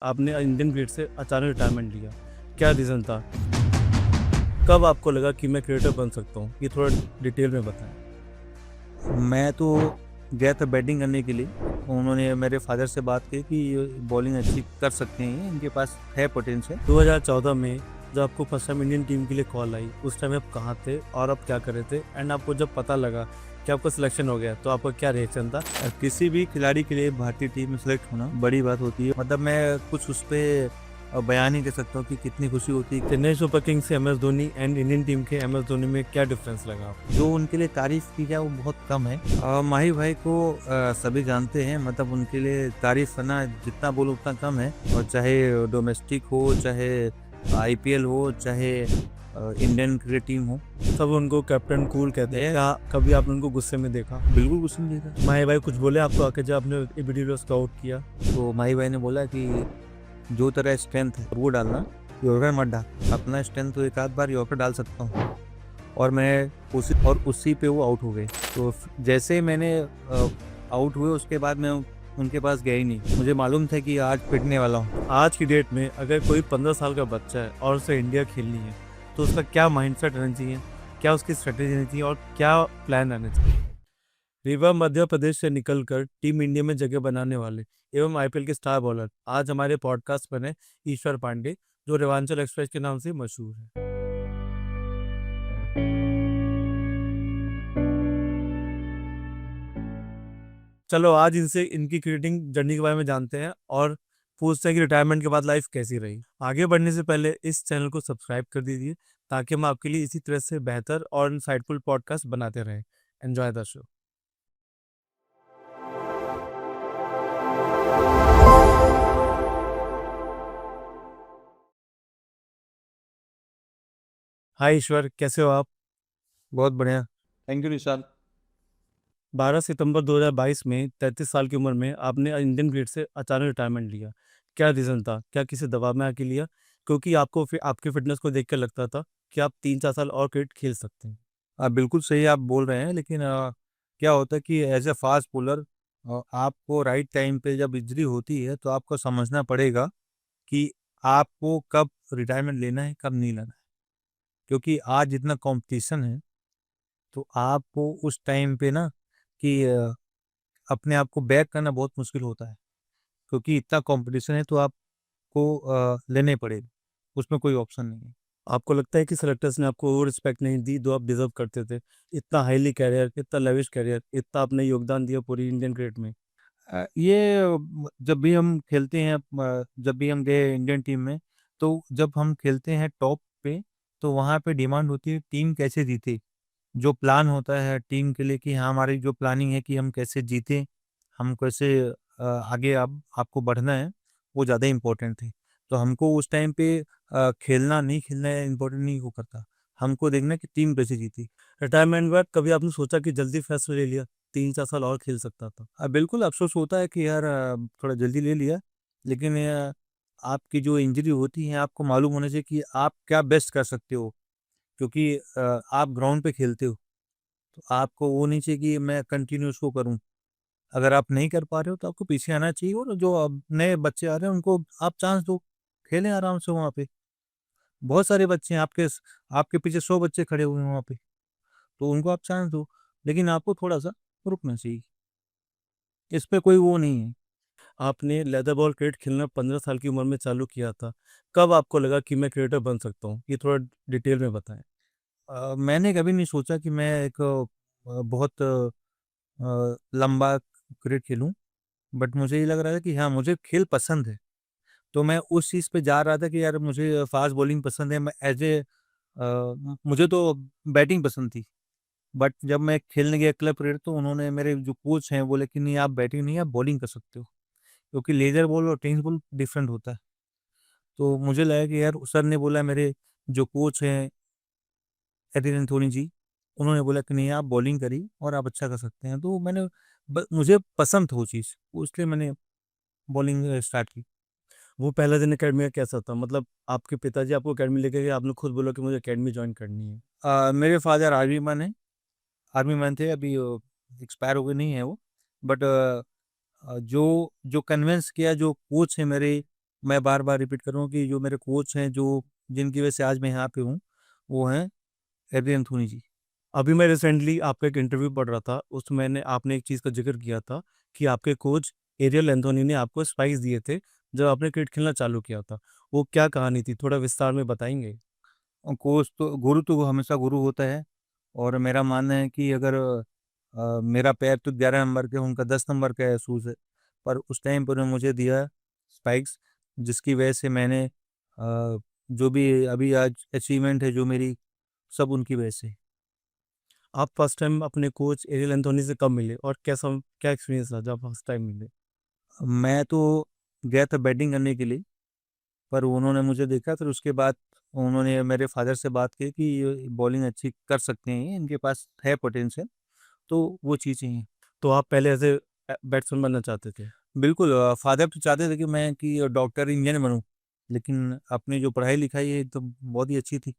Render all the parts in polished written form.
आपने Indian cricket से अचानक रिटायरमेंट लिया, क्या रीज़न था? कब आपको लगा कि मैं क्रिकेटर बन सकता हूँ? ये थोड़ा डिटेल में बताएँ। मैं तो गया था बैटिंग करने के लिए। उन्होंने मेरे फादर से बात की कि ये बॉलिंग अच्छी कर सकते हैं, इनके पास है पोटेंशियल। 2014 में जब आपको फर्स्ट टाइम इंडियन टीम के लिए कॉल आई, उस टाइम आप कहाँ थे और आप क्या कर रहे थे? एंड आपको जब पता लगा कि आपका सिलेक्शन हो गया, तो आपका क्या रिएक्शन था? किसी भी खिलाड़ी के लिए भारतीय टीम में सेलेक्ट होना बड़ी बात होती है। मतलब मैं कुछ उस पे बयान नहीं कर सकता हूँ कि कितनी खुशी होती है। चेन्नई सुपर किंग्स से MS Dhoni and Indian team के MS धोनी में क्या डिफरेंस लगा आपको? जो उनके लिए तारीफ की जाए वो बहुत कम है। माही भाई को सभी जानते हैं, मतलब उनके लिए तारीफ करना जितना बोलो उतना कम है। और चाहे डोमेस्टिक हो, चाहे IPL हो, चाहे इंडियन क्रिकेट टीम हो। सब उनको कैप्टन कूल कहते हैं। क्या कभी आपने उनको गुस्से में देखा? बिल्कुल गुस्से में देखा। माही भाई कुछ बोले आपको आके जब आपने ये वीडियो स्काउट किया? तो माही भाई ने बोला कि जो तेरा स्ट्रेंथ है वो डालना, यॉर्कर मत डाल। अपना स्ट्रेंथ तो एक आध बार यॉर्कर डाल सकता हूँ। और मैं उसी पे वो आउट हो गए। तो जैसे ही मैंने आउट हुए उसके बाद मैं उनके पास गया ही नहीं। मुझे मालूम था कि आज पिटने वाला हूँ। आज की डेट में अगर कोई 15 साल का बच्चा है और उसे इंडिया खेलनी है, तो उसका क्या माइंडसेट रहना चाहिए, क्या उसकी स्ट्रेटेजी रहनी चाहिए और क्या प्लान रहना चाहिए? रीवा मध्य प्रदेश से निकलकर टीम इंडिया में जगह बनाने वाले एवं IPL के स्टार बॉलर आज हमारे पॉडकास्ट पर हैं ईश्वर पांडे, जो रेवांचल एक्सप्रेस के नाम से मशहूर है। चलो आज इनसे इनकी क्रिकेटिंग जर्नी के बारे में जानते हैं और पूछते हैं कि रिटायरमेंट के बाद लाइफ कैसी रही। आगे बढ़ने से पहले इस चैनल को सब्सक्राइब कर दीजिए, ताकि हम आपके लिए इसी तरह से बेहतर और इंसाइटफुल पॉडकास्ट बनाते रहें। Enjoy the show. Hi Ishwar, कैसे हो आप? बहुत बढ़िया। थैंक यू निशान। 12 सितंबर 2022 में 33 साल की उम्र में आपने इंडियन क्रिकेट से अचानक रिटायरमेंट लिया, क्या रीज़न था? क्या किसी दबाव में आके लिया, क्योंकि आपको फिर आपकी फिटनेस को देख कर लगता था कि आप 3-4 साल और क्रिकेट खेल सकते हैं? बिल्कुल सही आप बोल रहे हैं, लेकिन क्या होता है कि एज ए फास्ट बॉलर आपको राइट टाइम पे जब इंजरी होती है तो आपको समझना पड़ेगा कि आपको कब रिटायरमेंट लेना है, कब नहीं लेना है। क्योंकि आज इतना कंपटीशन है, तो आपको उस टाइम पे ना कि अपने आप को बैक करना बहुत मुश्किल होता है। क्योंकि इतना कंपटीशन है तो आपको लेने पड़ेगा, उसमें कोई ऑप्शन नहीं है। आपको लगता है कि सेलेक्टर्स ने आपको वो रिस्पेक्ट नहीं दी जो आप डिजर्व करते थे? इतना हाईली कैरियर, इतना लेविश कैरियर, इतना आपने योगदान दिया पूरी इंडियन क्रिकेट में। जब भी हम खेलते हैं, जब भी हम गए इंडियन टीम में, तो जब हम खेलते हैं टॉप पे, तो वहाँ पे डिमांड होती है टीम कैसे जीते। जो प्लान होता है टीम के लिए कि हाँ, हमारी जो प्लानिंग है कि हम कैसे जीतें, हम कैसे आगे अब आपको बढ़ना है, वो ज़्यादा इम्पोर्टेंट है। तो हमको उस टाइम पे खेलना नहीं खेलना इम्पोर्टेंट नहीं वो करता। हमको देखना है कि टीम कैसे जीती। रिटायरमेंट के बाद कभी आपने सोचा कि जल्दी फैसला ले लिया, 3-4 साल और खेल सकता था? बिल्कुल अफ़सोस होता है कि यार थोड़ा जल्दी ले लिया, लेकिन आपकी जो इंजरी होती है आपको मालूम होना चाहिए कि आप क्या बेस्ट कर सकते हो। क्योंकि आप ग्राउंड पे खेलते हो, तो आपको वो नहीं चाहिए कि मैं कंटिन्यू उसको करूँ। अगर आप नहीं कर पा रहे हो तो आपको पीछे आना चाहिए, और जो अब नए बच्चे आ रहे हैं उनको आप चांस दो, खेलें आराम से वहाँ पे। बहुत सारे बच्चे हैं आपके पीछे 100 बच्चे खड़े हुए हैं वहाँ पे, तो उनको आप चांस दो, लेकिन आपको थोड़ा-सा रुकना चाहिए। इस पे कोई वो नहीं है। आपने लेदर बॉल क्रिकेट खेलना 15 साल की उम्र में चालू किया था, कब आपको लगा कि मैं क्रिकेटर बन सकता हूँ? ये थोड़ा डिटेल में बताएं। मैंने कभी नहीं सोचा कि मैं एक बहुत लंबा क्रिकेट खेलूँ, बट मुझे ये लग रहा था कि हाँ, मुझे खेल पसंद है। तो मैं उस चीज़ पे जा रहा था कि यार मुझे फ़ास्ट बॉलिंग पसंद है। मैं मुझे तो बैटिंग पसंद थी। बट जब मैं खेलने गया क्लब क्रिकेट, तो उन्होंने, मेरे जो कोच हैं, बोले कि नहीं आप बैटिंग नहीं, आप बॉलिंग कर सकते हो। क्योंकि लेज़र बॉल और टेनिस बॉल डिफरेंट होता है। तो मुझे लगा कि यार सर ने बोला, मेरे जो कोच हैं एडिन एंथोनी जी, उन्होंने बोला कि नहीं आप बॉलिंग करिए और आप अच्छा कर सकते हैं। तो मुझे पसंद था वो चीज़, इसलिए मैंने बॉलिंग स्टार्ट की। वो पहला दिन एकेडमी का कैसा था? मतलब आपके पिताजी आपको एकेडमी लेके गए, आपने खुद बोला कि मुझे एकेडमी ज्वाइन करनी है? मेरे फादर आर्मी मैन हैं, आर्मी मैन थे, अभी एक्सपायर हो गए नहीं है वो। बट जो जो कन्विंस किया, जो कोच है मेरे, मैं बार-बार रिपीट कर रहा हूँ कि जो मेरे कोच हैं, जो जिनकी वजह से आज मैं यहाँ पे हूँ, वो हैं एड्रियन थोनी जी। अभी मैं रिसेंटली आपका एक इंटरव्यू पढ़ रहा था, उसमें आपने एक चीज़ का ज़िक्र किया था कि आपके कोच एरियल एंथोनी ने आपको स्पाइक्स दिए थे, जब आपने क्रिकेट खेलना चालू किया था। वो क्या कहानी थी? थोड़ा विस्तार में बताएँगे? कोच तो गुरु तो हमेशा गुरु होता है और मेरा मानना है कि अगर मेरा पैर तो 11 नंबर के, उनका 10 नंबर का शूज़ है, पर उस टाइम पर उन्होंने मुझे दिया स्पाइक्स, जिसकी वजह से मैंने जो भी अभी आज अचीवमेंट है जो मेरी, सब उनकी वजह से। आप फर्स्ट टाइम अपने कोच एरियल एंथोनी से कब मिले और क्या एक्सपीरियंस रहा जब फर्स्ट टाइम मिले? मैं तो गया था बैटिंग करने के लिए, पर उन्होंने मुझे देखा, फिर उसके बाद उन्होंने मेरे फादर से बात की कि ये बॉलिंग अच्छी कर सकते हैं, इनके पास है पोटेंशियल, तो वो चीज़ें हैं। तो आप पहले एज़ बैट्समैन बनना चाहते थे? बिल्कुल फादर तो चाहते थे कि मैं कि डॉक्टर, इंजीनियर बनूँ, लेकिन अपनी जो पढ़ाई-लिखाई है तो बहुत ही अच्छी थी।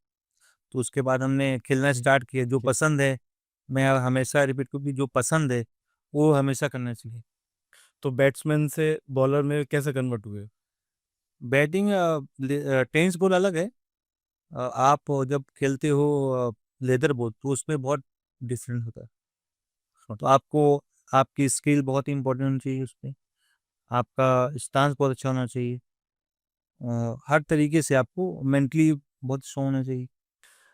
तो उसके बाद हमने खेलना जी, स्टार्ट किया, जो जी। पसंद है, मैं हमेशा रिपीट करूँ कि जो पसंद है, वो हमेशा करना चाहिए। तो बैट्समैन से बॉलर में कैसे कन्वर्ट हुए? बैटिंग टेनिस बॉल अलग है। आप जब खेलते हो लेदर बॉल, तो उसमें बहुत डिफरेंट होता है। तो आपको आपकी स्किल बहुत ही इम्पोर्टेंट होनी चाहिए उसमें, आपका स्टांस बहुत अच्छा होना चाहिए। हर तरीके से आपको मेंटली बहुत स्ट्रॉन्ग होना चाहिए।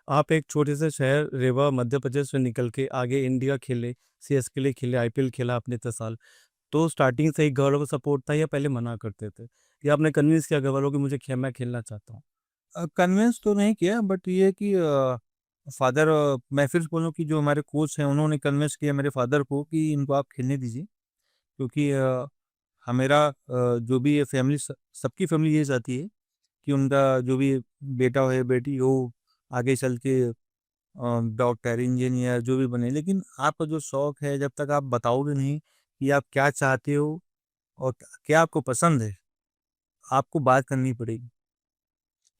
आप एक छोटे से शहर रीवा मध्य प्रदेश से निकल के आगे इंडिया खेले, सीएस के लिए खेले, आईपीएल खेला आपने इतने साल। तो स्टार्टिंग से ही घर वालों का सपोर्ट था या पहले मना करते थे? या आपने कन्विंस किया घर वालों को मैं खेलना चाहता हूँ? कन्विंस तो नहीं किया, बट ये है कि फादर, मैं फिर से बोलूँ कि जो हमारे कोच हैं उन्होंने कन्विंस किया मेरे फादर को कि इनको आप खेलने दीजिए, क्योंकि जो भी ये फैमिली, सबकी फैमिली ये चाहती है कि उनका जो भी बेटा हो या बेटी हो, आगे चल के डॉक्टर, इंजीनियर जो भी बने। लेकिन आपका जो शौक है, जब तक आप बताओगे नहीं कि आप क्या चाहते हो और क्या आपको पसंद है, आपको बात करनी पड़ेगी।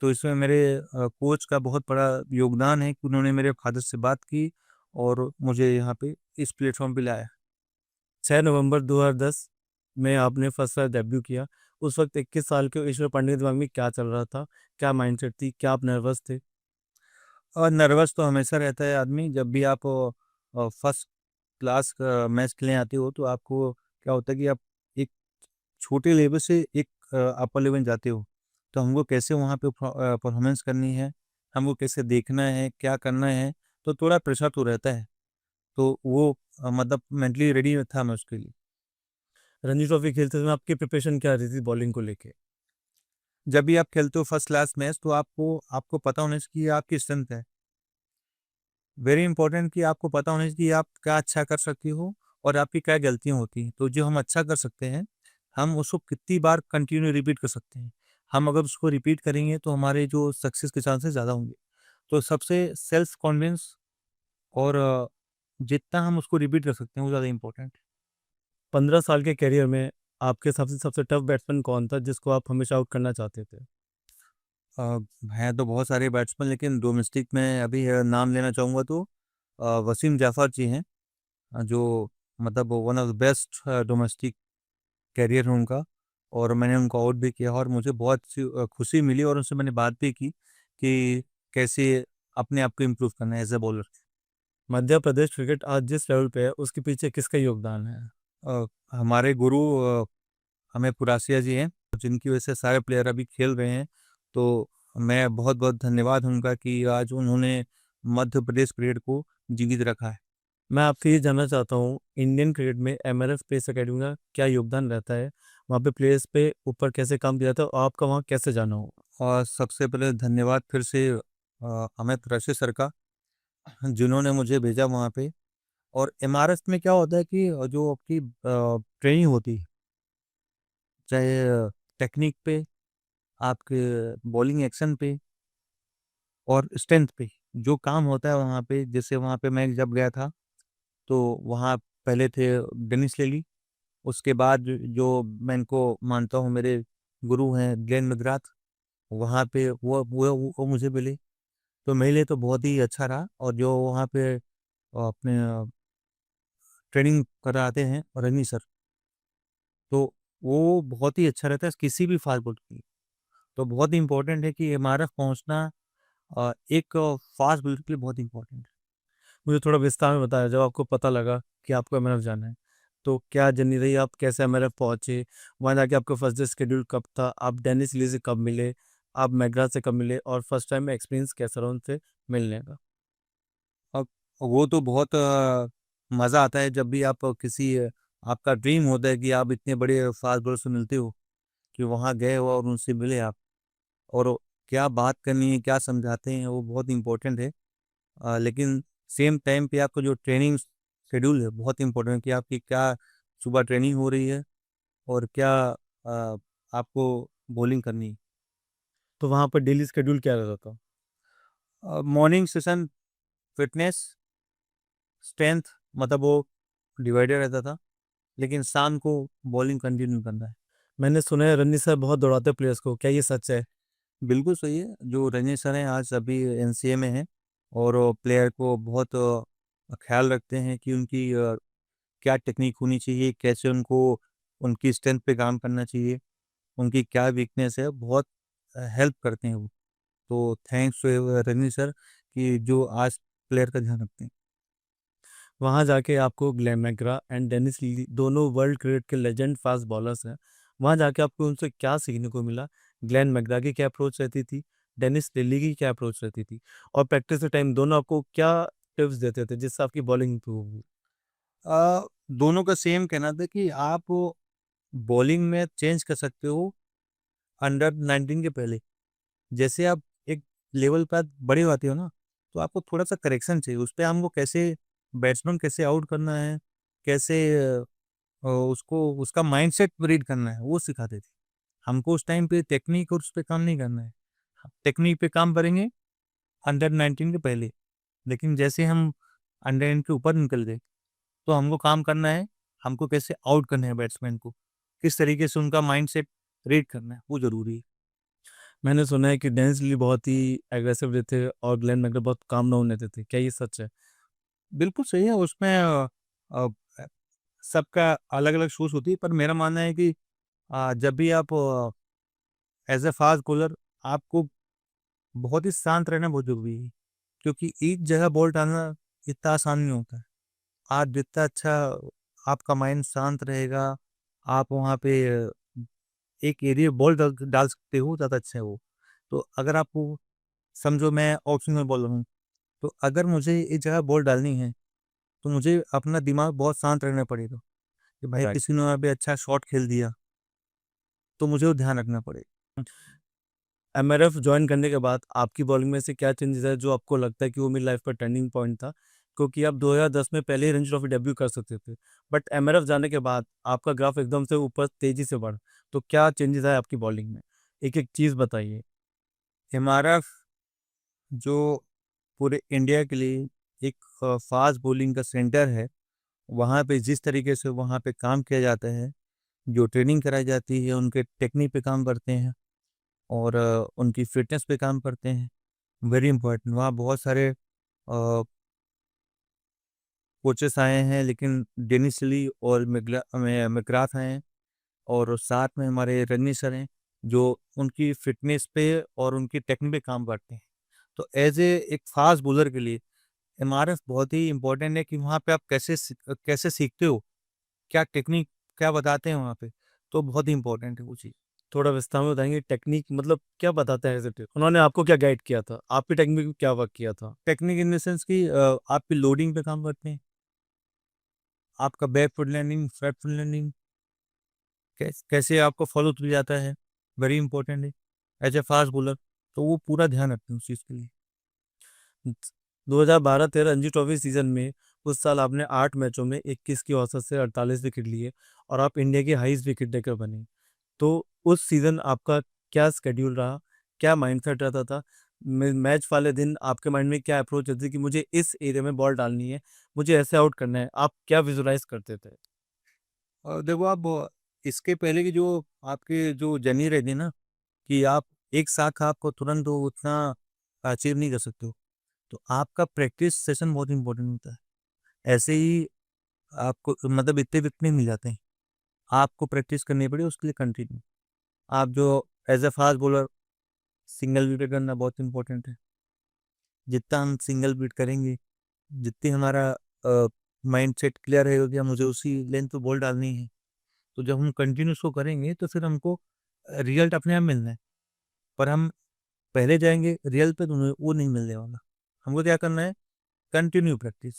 तो इसमें मेरे कोच का बहुत बड़ा योगदान है कि उन्होंने मेरे फादर से बात की और मुझे यहाँ पे इस प्लेटफ़ॉर्म पे लाया। 6 नवंबर 2010 में आपने फर्स्ट बार डेब्यू किया। उस वक़्त 21 साल के ईश्वर पंडित के दिमाग में क्या चल रहा था? क्या माइंडसेट थी? क्या आप नर्वस थे? और नर्वस तो हमेशा रहता है आदमी, जब भी आप फर्स्ट क्लास का मैच खेलने आते हो, तो आपको क्या होता है कि आप एक छोटे लेवल से एक अपर लेवल में जाते हो। तो हमको कैसे वहाँ पे परफ़ॉर्मेंस करनी है, हमको कैसे देखना है, क्या करना है, तो थोड़ा प्रेशर तो रहता है। तो वो मतलब मेंटली रेडी था मैं उसके लिए। रणजी ट्रॉफी खेलते समय आपकी प्रिपरेशन क्या रही थी बॉलिंग को लेके? जब भी आप खेलते हो फर्स्ट क्लास मैच, तो आपको आपको पता होना चाहिए कि आपकी स्ट्रेंथ है। वेरी इंपॉर्टेंट कि आपको पता होना चाहिए कि आप क्या अच्छा कर सकते हो और आपकी क्या गलतियाँ होती हैं। तो जो हम अच्छा कर सकते हैं, हम उसको कितनी बार कंटिन्यू रिपीट कर सकते हैं। हम अगर उसको रिपीट करेंगे तो हमारे जो सक्सेस के चांसेस ज़्यादा होंगे। तो सबसे सेल्फ कॉन्फिडेंस और जितना हम उसको रिपीट कर सकते हैं, वो ज़्यादा इंपॉर्टेंट है। 15 साल के करियर में आपके हिसाब से सबसे टफ बैट्समैन कौन था जिसको आप हमेशा आउट करना चाहते थे? अ, हैं तो बहुत सारे बैट्समैन, लेकिन डोमेस्टिक में अभी नाम लेना चाहूँगा तो वसीम जाफ़र जी हैं, जो मतलब one of the best domestic career है उनका, और मैंने उनको आउट भी किया और मुझे बहुत सी खुशी मिली और उनसे मैंने बात भी की कि कैसे अपने आप को इम्प्रूव करना है as a bowler. Madhya Pradesh cricket आज जिस लेवल पे है, उसके पीछे किसका योगदान है? हमारे गुरु हमें पुरासिया जी हैं, जिनकी वजह से सारे प्लेयर अभी खेल रहे हैं। तो मैं बहुत-बहुत धन्यवाद उनका कि आज उन्होंने मध्य प्रदेश क्रिकेट को जीवित रखा है। मैं आपसे ये जानना चाहता हूँ, इंडियन क्रिकेट में एमआरएफ पेस अकेडमी का क्या योगदान रहता है? वहाँ पे प्लेयर्स पे ऊपर कैसे काम किया जाता है और आपका वहाँ कैसे जाना हो? और सबसे पहले धन्यवाद फिर से अमित रशीद सर का, जिन्होंने मुझे भेजा वहाँ पे। और एमआरएफ में क्या होता है कि जो आपकी ट्रेनिंग होती है, चाहे टेक्निक पे, आपके बॉलिंग एक्शन पे और स्ट्रेंथ पे, जो काम होता है वहाँ पे, जैसे वहाँ पे मैं जब गया था, तो वहाँ पहले थे डेनिस लेली, उसके बाद जो मैं इनको मानता हूँ मेरे गुरु हैं ग्लेन मैकग्राथ, वहाँ पे वो मुझे मिले। तो मेरे लिए तो बहुत ही अच्छा रहा, और जो वहाँ पे अपने ट्रेनिंग कराते हैं रजनी सर, तो वो बहुत ही अच्छा रहता है किसी भी फास्ट बॉल के लिए। तो बहुत इम्पोर्टेंट है कि एमआरएफ पहुँचना एक फास्ट बॉलर के लिए बहुत इम्पोर्टेंट है। मुझे थोड़ा विस्तार में बताया, जब आपको पता लगा कि आपको एमएनएफ जाना है, तो क्या जर्नी रही? आप कैसे एमएनएफ पहुंचे? वहां जाके आपका फर्स्ट डे शेड्यूल कब था? आप डेनिस ली से कब मिले? आप मैगरा से कब मिले? और फर्स्ट टाइम में एक्सपीरियंस कैसा रहा उनसे मिलने का? अब वो तो बहुत मज़ा आता है जब भी आप किसी आपका ड्रीम होता है कि आप इतने बड़े फास्ट बॉलर से मिलते हो, कि वहाँ गए हो और उनसे मिले आप, और वो क्या बात करनी है, क्या समझाते हैं, वो बहुत इम्पोर्टेंट है। लेकिन सेम टाइम पे आपका जो ट्रेनिंग शेड्यूल है बहुत इम्पोर्टेंट है, कि आपकी क्या सुबह ट्रेनिंग हो रही है और क्या आपको बॉलिंग करनी है। तो वहां पर डेली शेड्यूल क्या रहता था? मॉर्निंग सेशन फिटनेस स्ट्रेंथ, मतलब वो डिवाइडेड रहता था, लेकिन शाम को बॉलिंग कंटिन्यू करना है। मैंने सुना है रन्नी सर बहुत दौड़ाते प्लेयर्स को, क्या ये सच है? बिल्कुल सही है, जो रजनीश सर हैं आज अभी एनसीए में हैं, और प्लेयर को बहुत ख्याल रखते हैं कि उनकी क्या टेक्निक होनी चाहिए, कैसे उनको उनकी स्ट्रेंथ पे काम करना चाहिए, उनकी क्या वीकनेस है, बहुत हेल्प करते हैं वो। तो थैंक्स टू रजनीश सर कि जो आज प्लेयर का ध्यान रखते हैं। वहां जाके आपको ग्लेन मैकग्रा एंड डेनिस ली, दोनों वर्ल्ड क्रिकेट के लेजेंड फास्ट बॉलर्स हैं, वहां जाके आपको उनसे क्या सीखने को मिला? ग्लेन मैकग्रा की क्या अप्रोच रहती थी? डेनिस लिली की क्या अप्रोच रहती थी? और प्रैक्टिस के टाइम दोनों आपको क्या टिप्स देते थे जिससे आपकी बॉलिंग इंप्रूव हुई? दोनों का सेम कहना था कि आप बॉलिंग में चेंज कर सकते हो अंडर 19 के पहले। जैसे आप एक लेवल पर बड़े होते हो ना, तो आपको थोड़ा सा करेक्शन चाहिए उस पे, हमको कैसे बैट्समैन कैसे आउट करना है, कैसे उसको उसका माइंडसेट रीड करना है, वो सिखाते थे हमको। उस टाइम पे टेक्निक और उस पे काम नहीं करना है, टेक्निक पे काम करेंगे अंडर 19 के पहले। लेकिन जैसे हम अंडर 19 के ऊपर निकल गए, तो हमको काम करना है, हमको कैसे आउट करना है बैट्समैन को, किस तरीके से उनका माइंडसेट रीड करना है, वो जरूरी है। मैंने सुना है कि डेनिस लिली बहुत ही एग्रेसिव रहते थे और ग्लेन मैकग्रा बहुत काम डाउन रहते थे, क्या ये सच है? बिल्कुल सही है, उसमें अ, सबका अलग अलग सोच होती है, पर मेरा मानना है कि जब भी आप एज ए फास्ट बॉलर, आपको बहुत ही शांत रहना बहुत जरूरी है, क्योंकि एक जगह बॉल डालना इतना आसान नहीं होता है। आप जितना अच्छा आपका माइंड शांत रहेगा, आप वहाँ पे एक एरिया बॉल डाल डाल सकते हो, ज़्यादा अच्छा है वो। तो अगर आपको, समझो मैं ऑफ स्पिनर बॉलर हूँ, तो अगर मुझे एक जगह बॉल डालनी है, तो मुझे अपना दिमाग बहुत शांत रहना पड़ेगा, कि भाई राइट। किसी ने वहाँ पे अच्छा शॉट खेल दिया, तो मुझे वो ध्यान रखना पड़ेगा। एमआरएफ ज्वाइन करने के बाद आपकी बॉलिंग में से क्या चेंजेस है जो आपको लगता है कि वो मेरी लाइफ का टर्निंग पॉइंट था? क्योंकि आप 2010 में पहले ही रणजी ट्रॉफी डेब्यू कर सकते थे, बट एमआरएफ जाने के बाद आपका ग्राफ एकदम से ऊपर तेजी से बढ़ा। तो क्या चेंजेस आए आपकी बॉलिंग में? एक एक चीज बताइए। हमारा जो पूरे इंडिया के लिए एक फास्ट बॉलिंग का सेंटर है, वहाँ पे जिस तरीके से वहाँ पे काम किया जाता है, जो ट्रेनिंग कराई जाती है, उनके टेक्निक पे काम करते हैं, और उनकी फिटनेस पे काम करते हैं। वेरी इंपॉर्टेंट, वहाँ बहुत सारे कोचेस आए हैं, लेकिन डेनिस ली और मैकग्राथ आए हैं, और साथ में हमारे रजनी सर हैं, जो उनकी फिटनेस पे और उनकी टेक्निक पे काम करते हैं। तो एज ए एक फास्ट बॉलर के लिए एमआरएफ बहुत ही इंपॉर्टेंट है, कि वहाँ पे आप कैसे सीखते हो, क्या टेक्निक क्या बताते हैं वहाँ पे, तो बहुत ही इंपॉर्टेंट है वो चीज़। थोड़ा विस्तार में बताएंगे, टेक्निक मतलब क्या बताते हैं? उन्होंने आपको क्या गाइड किया था? आपकी टेक्निक में क्या वर्क किया था? टेक्निक इन द सेंस कि आपकी लोडिंग पे काम करते हैं, आपका back foot landing, front foot landing कैसे आपको फॉलो किया जाता है, वेरी इंपॉर्टेंट है एज ए फास्ट बॉलर। तो वो पूरा ध्यान रखते हैं उस चीज़ के लिए। 2012-13 रणजी ट्रॉफी सीजन में उस साल आपने 8 मैचों में 21 की औसत से 48 विकेट लिए और आप इंडिया के हाईएस्ट विकेट टेकर बने। तो उस सीजन आपका क्या स्केड्यूल रहा? क्या माइंडसेट रहता था? मैच वाले दिन आपके माइंड में क्या अप्रोच रहती थी कि मुझे इस एरिया में बॉल डालनी है, मुझे ऐसे आउट करना है? आप क्या विजुलाइज करते थे? और देखो आप इसके पहले की जो आपके जो जर्नी रहती है ना, कि आप एक साथ आपको तुरंत वो उतना अचीव नहीं कर सकते हो, तो आपका प्रैक्टिस सेशन बहुत इंपॉर्टेंट होता है। ऐसे ही आपको मतलब इतने विकेट नहीं मिल जाते हैं, आपको प्रैक्टिस करनी पड़ी उसके लिए कंटिन्यू। आप जो as a fast bowler single wicket करना बहुत इंपॉर्टेंट है। जितना हम सिंगल विकेट करेंगे, जितनी हमारा माइंड सेट क्लियर रहेगा कि मुझे उसी लेंथ पे बॉल डालनी है, तो जब हम कंटिन्यू उसको करेंगे तो फिर हमको रिजल्ट अपने आप मिलना है। पर हम पहले जाएंगे रियल पे तो वो नहीं मिलने वाला। हमको क्या करना है, कंटिन्यू प्रैक्टिस,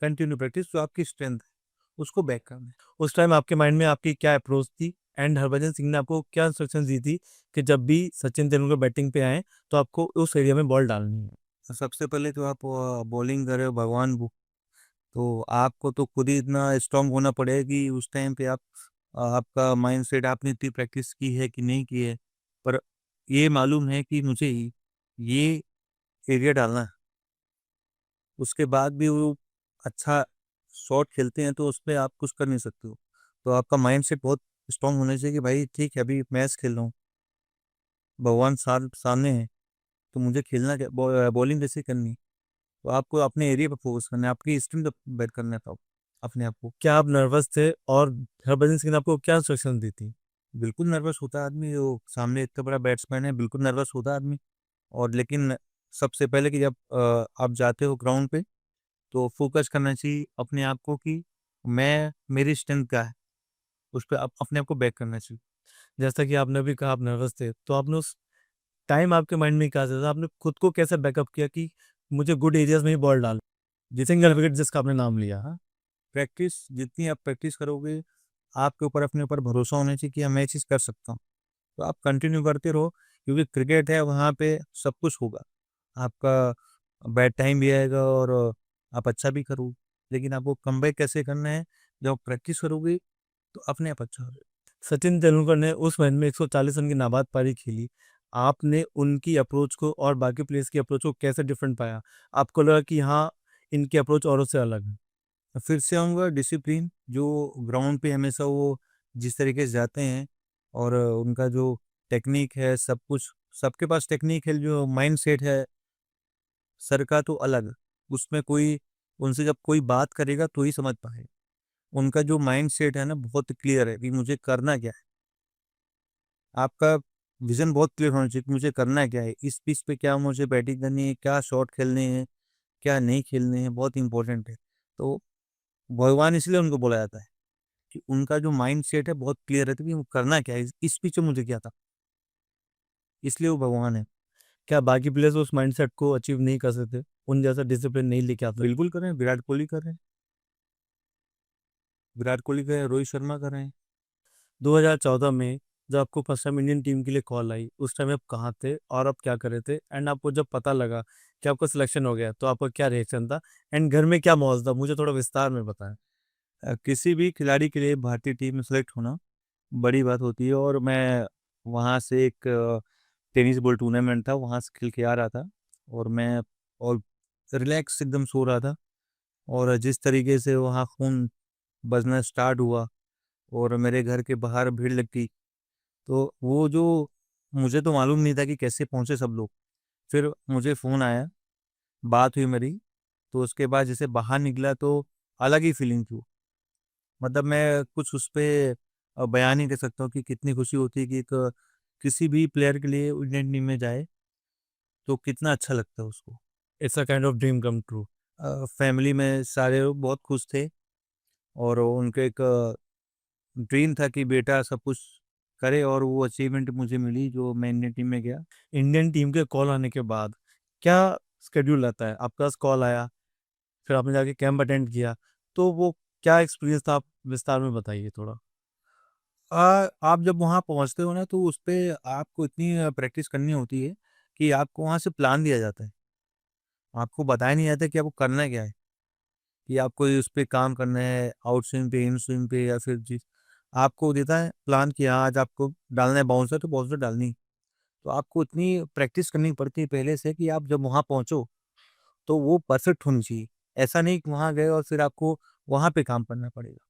कंटिन्यू प्रैक्टिस जो आपकी स्ट्रेंथ है उसको बैक करना है। उस टाइम आपके माइंड में आपकी क्या अप्रोच थी एंड हरभजन सिंह ने आपको क्या इंस्ट्रक्शन दी थी कि जब भी सचिन तेंदुलकर बैटिंग पे आए तो आपको उस एरिया में बॉल डालनी है? तो सबसे पहले तो आप बॉलिंग कर रहे हो भगवान को, तो आपको तो खुद ही इतना स्ट्रांग होना पड़ेगा कि उस टाइम पे आप आपका माइंड सेट आपने इतनी प्रैक्टिस की है कि नहीं की है, पर ये मालूम है कि मुझे ये एरिया डालना है। उसके बाद भी वो अच्छा शॉट खेलते हैं तो उस पर आप कुछ कर नहीं सकते हो। तो आपका माइंड सेट बहुत स्ट्रांग होना चाहिए कि भाई ठीक है, अभी मैच खेल रहा हूँ, भगवान सामने है, तो मुझे खेलना क्या, बॉलिंग कैसे करनी है। तो आपको अपने एरिया पर फोकस करना है, आपकी स्ट्रीम पे बैट करना है, तो अपने आप को। क्या आप नर्वस थे और हरभजन सिंह ने आपको क्या इंस्ट्रक्शन दी थी? बिल्कुल नर्वस होता है आदमी, वो सामने इतना बड़ा बैट्समैन है, बिल्कुल नर्वस होता है आदमी। और लेकिन सबसे पहले कि जब आप जाते हो ग्राउंड पे, तो फोकस करना चाहिए अपने आप को कि मैं मेरी स्ट्रेंथ क्या है, उस पर अपने आप को बैक करना चाहिए। जैसा कि आपने भी कहा आप नर्वस थे, तो आपने उस टाइम आपके माइंड में क्या चलता था? आपने खुद को कैसे बैकअप किया कि मुझे गुड एरियाज में ही बॉल डाल, जी सिंगल विकेट जिसका आपने नाम लिया? हाँ, प्रैक्टिस जितनी आप प्रैक्टिस करोगे, आपके ऊपर अपने ऊपर भरोसा होना चाहिए कि हाँ, मैं ये चीज़ कर सकता हूँ। तो आप कंटिन्यू करते रहो, क्योंकि क्रिकेट है, वहाँ पे सब कुछ होगा। आपका बैड टाइम भी आएगा और आप अच्छा भी करोगे, लेकिन आपको कमबैक कैसे करना है, जब आप प्रैक्टिस करोगे तो अपने आप अच्छा होगा। सचिन तेंदुलकर ने उस मैच में 140 रन की नाबाद पारी खेली। आपने उनकी अप्रोच को और बाकी प्लेयर्स की अप्रोच को कैसे डिफरेंट पाया? आपको लगा कि हाँ, इनकी अप्रोच औरों से अलग है? फिर से आऊँगा डिसिप्लिन, जो ग्राउंड पे हमेशा वो जिस तरीके से जाते हैं, और उनका जो टेक्निक है, सब कुछ, सबके पास टेक्निक है, जो माइंड सेट है सर का तो अलग। उसमें कोई उनसे जब कोई बात करेगा तो ही समझ पाएगा। उनका जो माइंड सेट है ना, बहुत क्लियर है कि मुझे करना क्या है। आपका विज़न बहुत क्लियर होना चाहिए कि मुझे करना क्या है, इस पिच पे क्या मुझे बैटिंग करनी है, क्या शॉट खेलने हैं, क्या नहीं खेलने हैं, बहुत इंपॉर्टेंट है। तो भगवान इसलिए उनको बोला जाता है कि उनका जो माइंड सेट है बहुत क्लियर है कि वो करना क्या है, इस पिच पे मुझे क्या था, इसलिए वो भगवान है। क्या बाकी प्लेयर्स उस माइंडसेट को अचीव नहीं कर सकते? उन जैसा डिसिप्लिन नहीं लेके आ सकते? बिल्कुल कर रहे हैं, विराट कोहली कर रहे हैं, विराट कोहली कर रहे हैं, रोहित शर्मा कर रहे हैं। 2014 में जब आपको फर्स्ट टाइम इंडियन टीम के लिए कॉल आई, उस टाइम आप कहाँ थे और आप क्या कर रहे थे? एंड आपको जब पता लगा कि आपका सिलेक्शन हो गया तो आपका क्या रिएक्शन था एंड घर में क्या माहौल था? मुझे थोड़ा विस्तार में बताएं। किसी भी खिलाड़ी के लिए भारतीय टीम में सेलेक्ट होना बड़ी बात होती है, और मैं वहाँ से एक टेनिस बॉल टूर्नामेंट था, वहाँ से खेल के आ रहा था, और मैं और रिलैक्स एकदम सो रहा था। और जिस तरीके से वहाँ खून बजना स्टार्ट हुआ और मेरे घर के बाहर भीड़ लग गई, तो वो जो, मुझे तो मालूम नहीं था कि कैसे पहुँचे सब लोग। फिर मुझे फ़ोन आया, बात हुई मेरी, तो उसके बाद जैसे बाहर निकला तो अलग ही फीलिंग थी वो। मतलब मैं कुछ उस पे बयान नहीं कर सकता हूँ कि कितनी खुशी होती है कि एक किसी भी प्लेयर के लिए इंडियन टीम में जाए तो कितना अच्छा लगता है उसको। It's a kind of dream come true. Family में सारे लोग बहुत खुश थे, और उनके एक ड्रीम था कि बेटा सब कुछ करे, और वो अचीवमेंट मुझे मिली जो मैं इंडियन टीम में गया। इंडियन टीम के कॉल आने के बाद क्या स्केड्यूल रहता है? आपके पास कॉल आया, फिर आपने जाके कैंप अटेंड किया, तो वो क्या एक्सपीरियंस था? आप विस्तार में बताइए थोड़ा। आप जब वहाँ पहुँचते हो ना, तो उस पे आपको इतनी प्रैक्टिस करनी होती है कि आपको वहाँ से प्लान दिया जाता है। आपको बताया नहीं जाता कि आपको करना क्या है, कि आपको उस पे काम करना है, आउट स्विंग पे, इन स्विंग पे, या फिर जिस आपको देता है प्लान कि हाँ, आज आपको डालना है बाउंसर, तो बाउंसर डालनी है। तो आपको इतनी प्रैक्टिस करनी पड़ती है पहले से कि आप जब वहाँ पहुँचो तो वो परफेक्ट होनी चाहिए। ऐसा नहीं कि वहाँ गए और फिर आपको वहाँ पे काम करना पड़ेगा।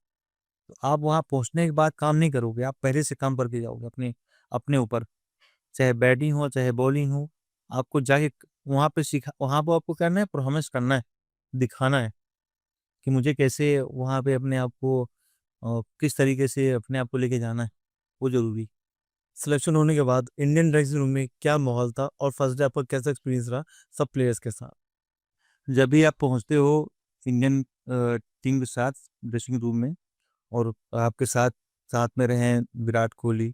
तो आप वहाँ पहुँचने के बाद काम नहीं करोगे, आप पहले से काम करके जाओगे अपने अपने ऊपर। चाहे बैटिंग हो, चाहे बॉलिंग हो, आपको जाके वहाँ पे सीखा, वहाँ पे आपको करना है, परफॉर्मेंस करना है, दिखाना है कि मुझे कैसे वहाँ पे अपने आप को किस तरीके से अपने आप को लेके जाना है, वो ज़रूरी। सिलेक्शन होने के बाद इंडियन ड्रेसिंग रूम में क्या माहौल था और फर्स्ट डे आपका कैसा एक्सपीरियंस रहा सब प्लेयर्स के साथ? जब भी आप पहुँचते हो इंडियन टीम के साथ ड्रेसिंग रूम में और आपके साथ साथ में रहे हैं विराट कोहली,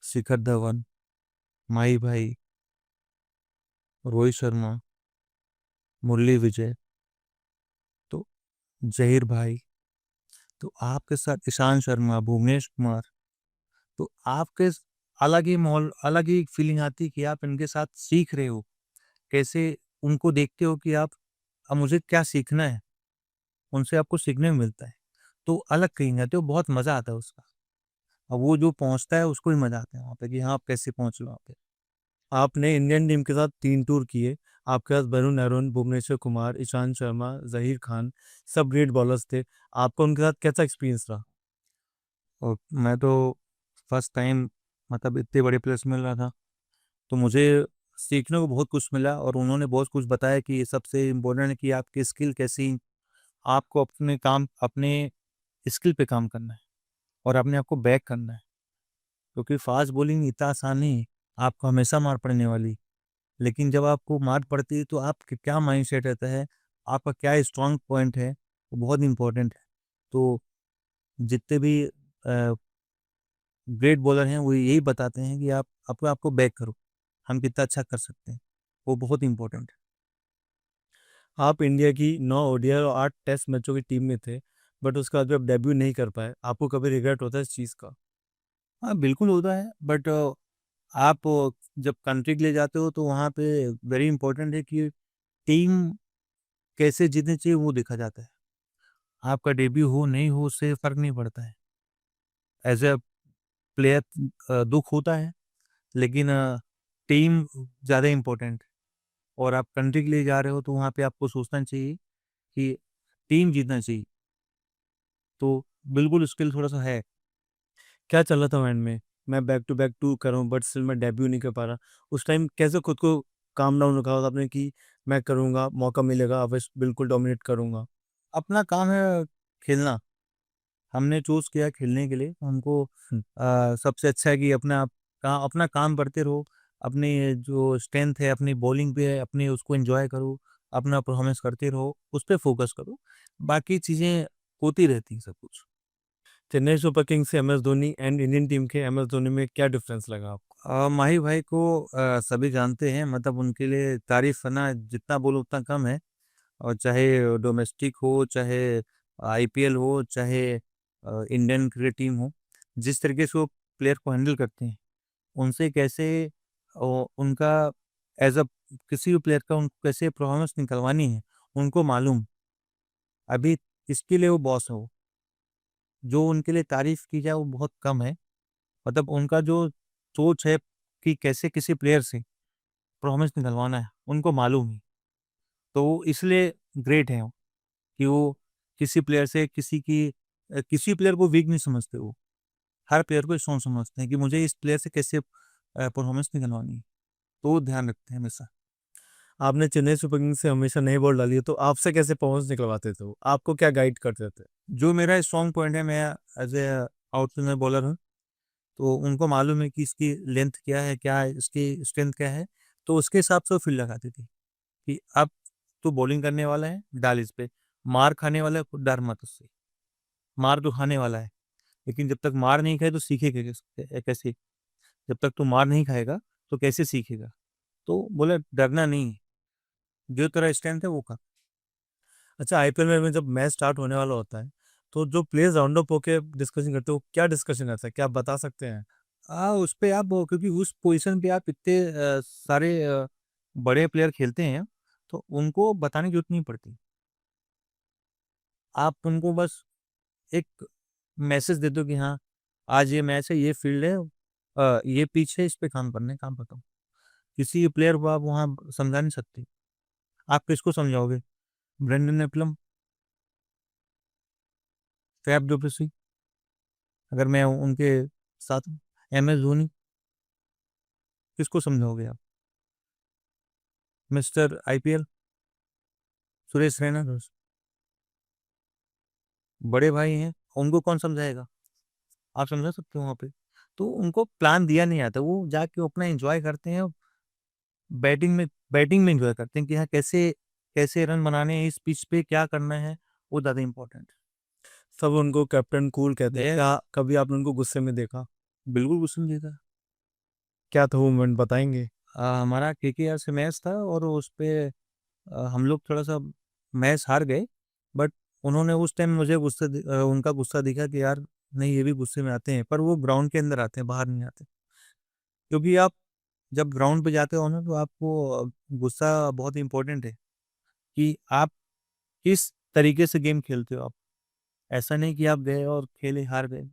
शिखर धवन, माही भाई, रोहित शर्मा, मुरली विजय, तो ज़हीर भाई, तो आपके साथ ईशांत शर्मा, भुवनेश कुमार, तो आपके अलग ही माहौल, अलग ही फीलिंग आती है कि आप इनके साथ सीख रहे हो। कैसे उनको देखते हो कि आप अब मुझे क्या सीखना है, उनसे आपको सीखने में मिलता है। तो अलग कहीं आते हो, बहुत मज़ा आता है उसका। अब वो जो पहुँचता है उसको ही मज़ा आता है वहाँ पे कि हाँ, आप कैसे पहुँचे वहाँ पे। आपने इंडियन टीम के साथ 3 टूर किए। आपके पास वरुण आरोन, भुवनेश्वर कुमार, ईशांत शर्मा, ज़हीर खान सब ग्रेट बॉलर्स थे। आपका उनके साथ कैसा एक्सपीरियंस रहा? और मैं तो फर्स्ट टाइम मतलब इतने बड़े प्लेयर्स मिल रहा था, तो मुझे सीखने को बहुत कुछ मिला और उन्होंने बहुत कुछ बताया कि ये सबसे इम्पोर्टेंट है कि आपकी स्किल कैसी, आपको अपने स्किल पे काम करना है और अपने आप को बैक करना है। क्योंकि फास्ट बॉलिंग इतना आसान नहीं है, आपको हमेशा मार पड़ने वाली। लेकिन जब आपको मार पड़ती है तो आपका क्या माइंडसेट रहता है, आपका क्या स्ट्रॉन्ग पॉइंट है, वो बहुत इम्पोर्टेंट है। तो जितने भी ग्रेट बॉलर हैं वो यही बताते हैं कि आप अपने आप को बैक करो, हम कितना अच्छा कर सकते हैं, वो बहुत इम्पोर्टेंट है। आप इंडिया की 9 ओडीआई और 8 टेस्ट मैचों की टीम में थे, बट उसके बाद भी आप डेब्यू नहीं कर पाए। आपको कभी रिग्रेट होता है इस चीज़ का? हाँ, बिल्कुल होता है, बट आप जब कंट्री के लिए जाते हो तो वहाँ पे वेरी इंपॉर्टेंट है कि टीम कैसे जीतनी चाहिए वो देखा जाता है। आपका डेब्यू हो नहीं हो उससे फ़र्क नहीं पड़ता है। एज़ अ प्लेयर दुःख होता है, लेकिन टीम ज़्यादा इम्पोर्टेंट है और आप कंट्री के लिए जा रहे हो तो वहाँ पे आपको सोचना चाहिए कि टीम जीतना चाहिए। तो बिल्कुल स्किल थोड़ा-सा है। क्या चल रहा था माइंड में? मैं बैक टू बैक टूर कर रहा हूँ, बट स्टिल मैं डेब्यू नहीं कर पा रहा। उस टाइम कैसे खुद को काम डाउन रखा था आपने कि मैं करूँगा, मौका मिलेगा, अवश्य बिल्कुल डोमिनेट करूँगा? अपना काम है खेलना। हमने चूज़ किया खेलने के लिए, हमको हुँ। सबसे अच्छा है कि अपना काम करते रहो, अपनी जो स्ट्रेंथ है, अपनी बॉलिंग पे है, अपनी उसको एन्जॉय करो, अपना परफॉर्मेंस करते रहो, उस पे फ़ोकस करो, बाकी चीज़ें होती रहती हैं सब कुछ। चेन्नई सुपर किंग्स से MS Dhoni and Indian team के एमएस धोनी में क्या डिफरेंस लगा आपको? माही भाई को सभी जानते हैं, मतलब उनके लिए तारीफ़ करना जितना बोलो उतना कम है और चाहे डोमेस्टिक हो, चाहे आईपीएल हो, चाहे इंडियन क्रिकेट टीम हो, जिस तरीके से वो प्लेयर को हैंडल करते हैं, उनसे कैसे उनका एज़ अ किसी भी प्लेयर का उनको कैसे परफॉर्मेंस निकलवानी है, उनको मालूम। अभी इसके लिए वो बॉस है वो। जो उनके लिए तारीफ़ की जाए वो बहुत कम है। मतलब उनका जो सोच है कि कैसे किसी प्लेयर से परफॉर्मेंस निकलवाना है, उनको मालूम है। तो वो इसलिए ग्रेट हैं वो, कि वो किसी प्लेयर से किसी प्लेयर को वीक नहीं समझते वो। हर प्लेयर को स्ट्रॉन्ग समझते हैं कि मुझे इस प्लेयर से कैसे परफॉर्मेंस निकलवानी है। तो वो ध्यान रखते हैं हमेशा। आपने चेन्नई सुपर किंग्स से हमेशा नई बॉल डाली है, तो आपसे कैसे परफॉर्मेंस निकलवाते थे वो? आपको क्या गाइड करते थे? जो मेरा स्ट्रॉन्ग पॉइंट है, मैं एज़ आउट स्पिनर बॉलर हूँ, तो उनको मालूम है कि इसकी लेंथ क्या है, इसकी स्ट्रेंथ क्या है, तो उसके हिसाब से वो फील्ड लगाते थे कि अब तू बॉलिंग करने वाला है, डाल इस पे, मार खाने वाला है, डर मत उससे, मार तो खाने वाला है, लेकिन जब तक मार नहीं खाए तो सीखेगा कैसे? जब तक तू मार नहीं खाएगा, तो कैसे सीखेगा? तो बोले डरना नहीं है, जो तेरा स्ट्रेंथ है वो कर। अच्छा, आईपीएल में जब मैच स्टार्ट होने वाला होता है, तो जो प्लेयर्स राउंड अप होके डिस्कशन करते हो, क्या डिस्कशन रहता है? क्या आप बता सकते हैं? उस पे आप क्योंकि उस पोज़ीशन पे आप इतने सारे बड़े प्लेयर खेलते हैं, तो उनको बताने की ज़रूरत नहीं पड़ती। आप उनको बस एक मैसेज दे दो कि हाँ, आज ये मैच है, ये फील्ड है, ये पिच है, इस पे काम करना है, काम खत्म। किसी प्लेयर को आप वहाँ समझा नहीं सकते। आप किसको समझाओगे? Brendon McCullum, Faf du Plessis, अगर मैं उनके साथ हूँ, एमएस धोनी, किसको समझाओगे आप? मिस्टर आईपीएल, सुरेश रैना, बड़े भाई हैं, उनको कौन समझाएगा? आप समझा सकते हो वहाँ पे। तो उनको प्लान दिया नहीं आता, वो जाके अपना एंजॉय करते हैं, बैटिंग में एंजॉय करते हैं कि हाँ कैसे कैसे रन बनाने हैं, इस पिच पे क्या करना है, वो ज़्यादा इम्पोर्टेंट है। सब उनको कैप्टन कूल कहते हैं। ये क्या कभी आपने उनको गुस्से में देखा? बिल्कुल गुस्से में जीता। क्या था वो मोमेंट, बताएंगे? हमारा केकेआर से मैच था और उस पे हम लोग थोड़ा-सा मैच हार गए, बट उन्होंने उस टाइम मुझे उनका गुस्सा दिखा कि यार नहीं, ये भी गुस्से में आते हैं, पर वो ग्राउंड के अंदर आते हैं, बाहर नहीं आते। क्योंकि आप जब ग्राउंड पे जाते हो ना, तो आपको गुस्सा बहुत इम्पोर्टेंट है कि आप किस तरीके से गेम खेलते हो आप। ऐसा नहीं कि आप गए और खेले, हार गए।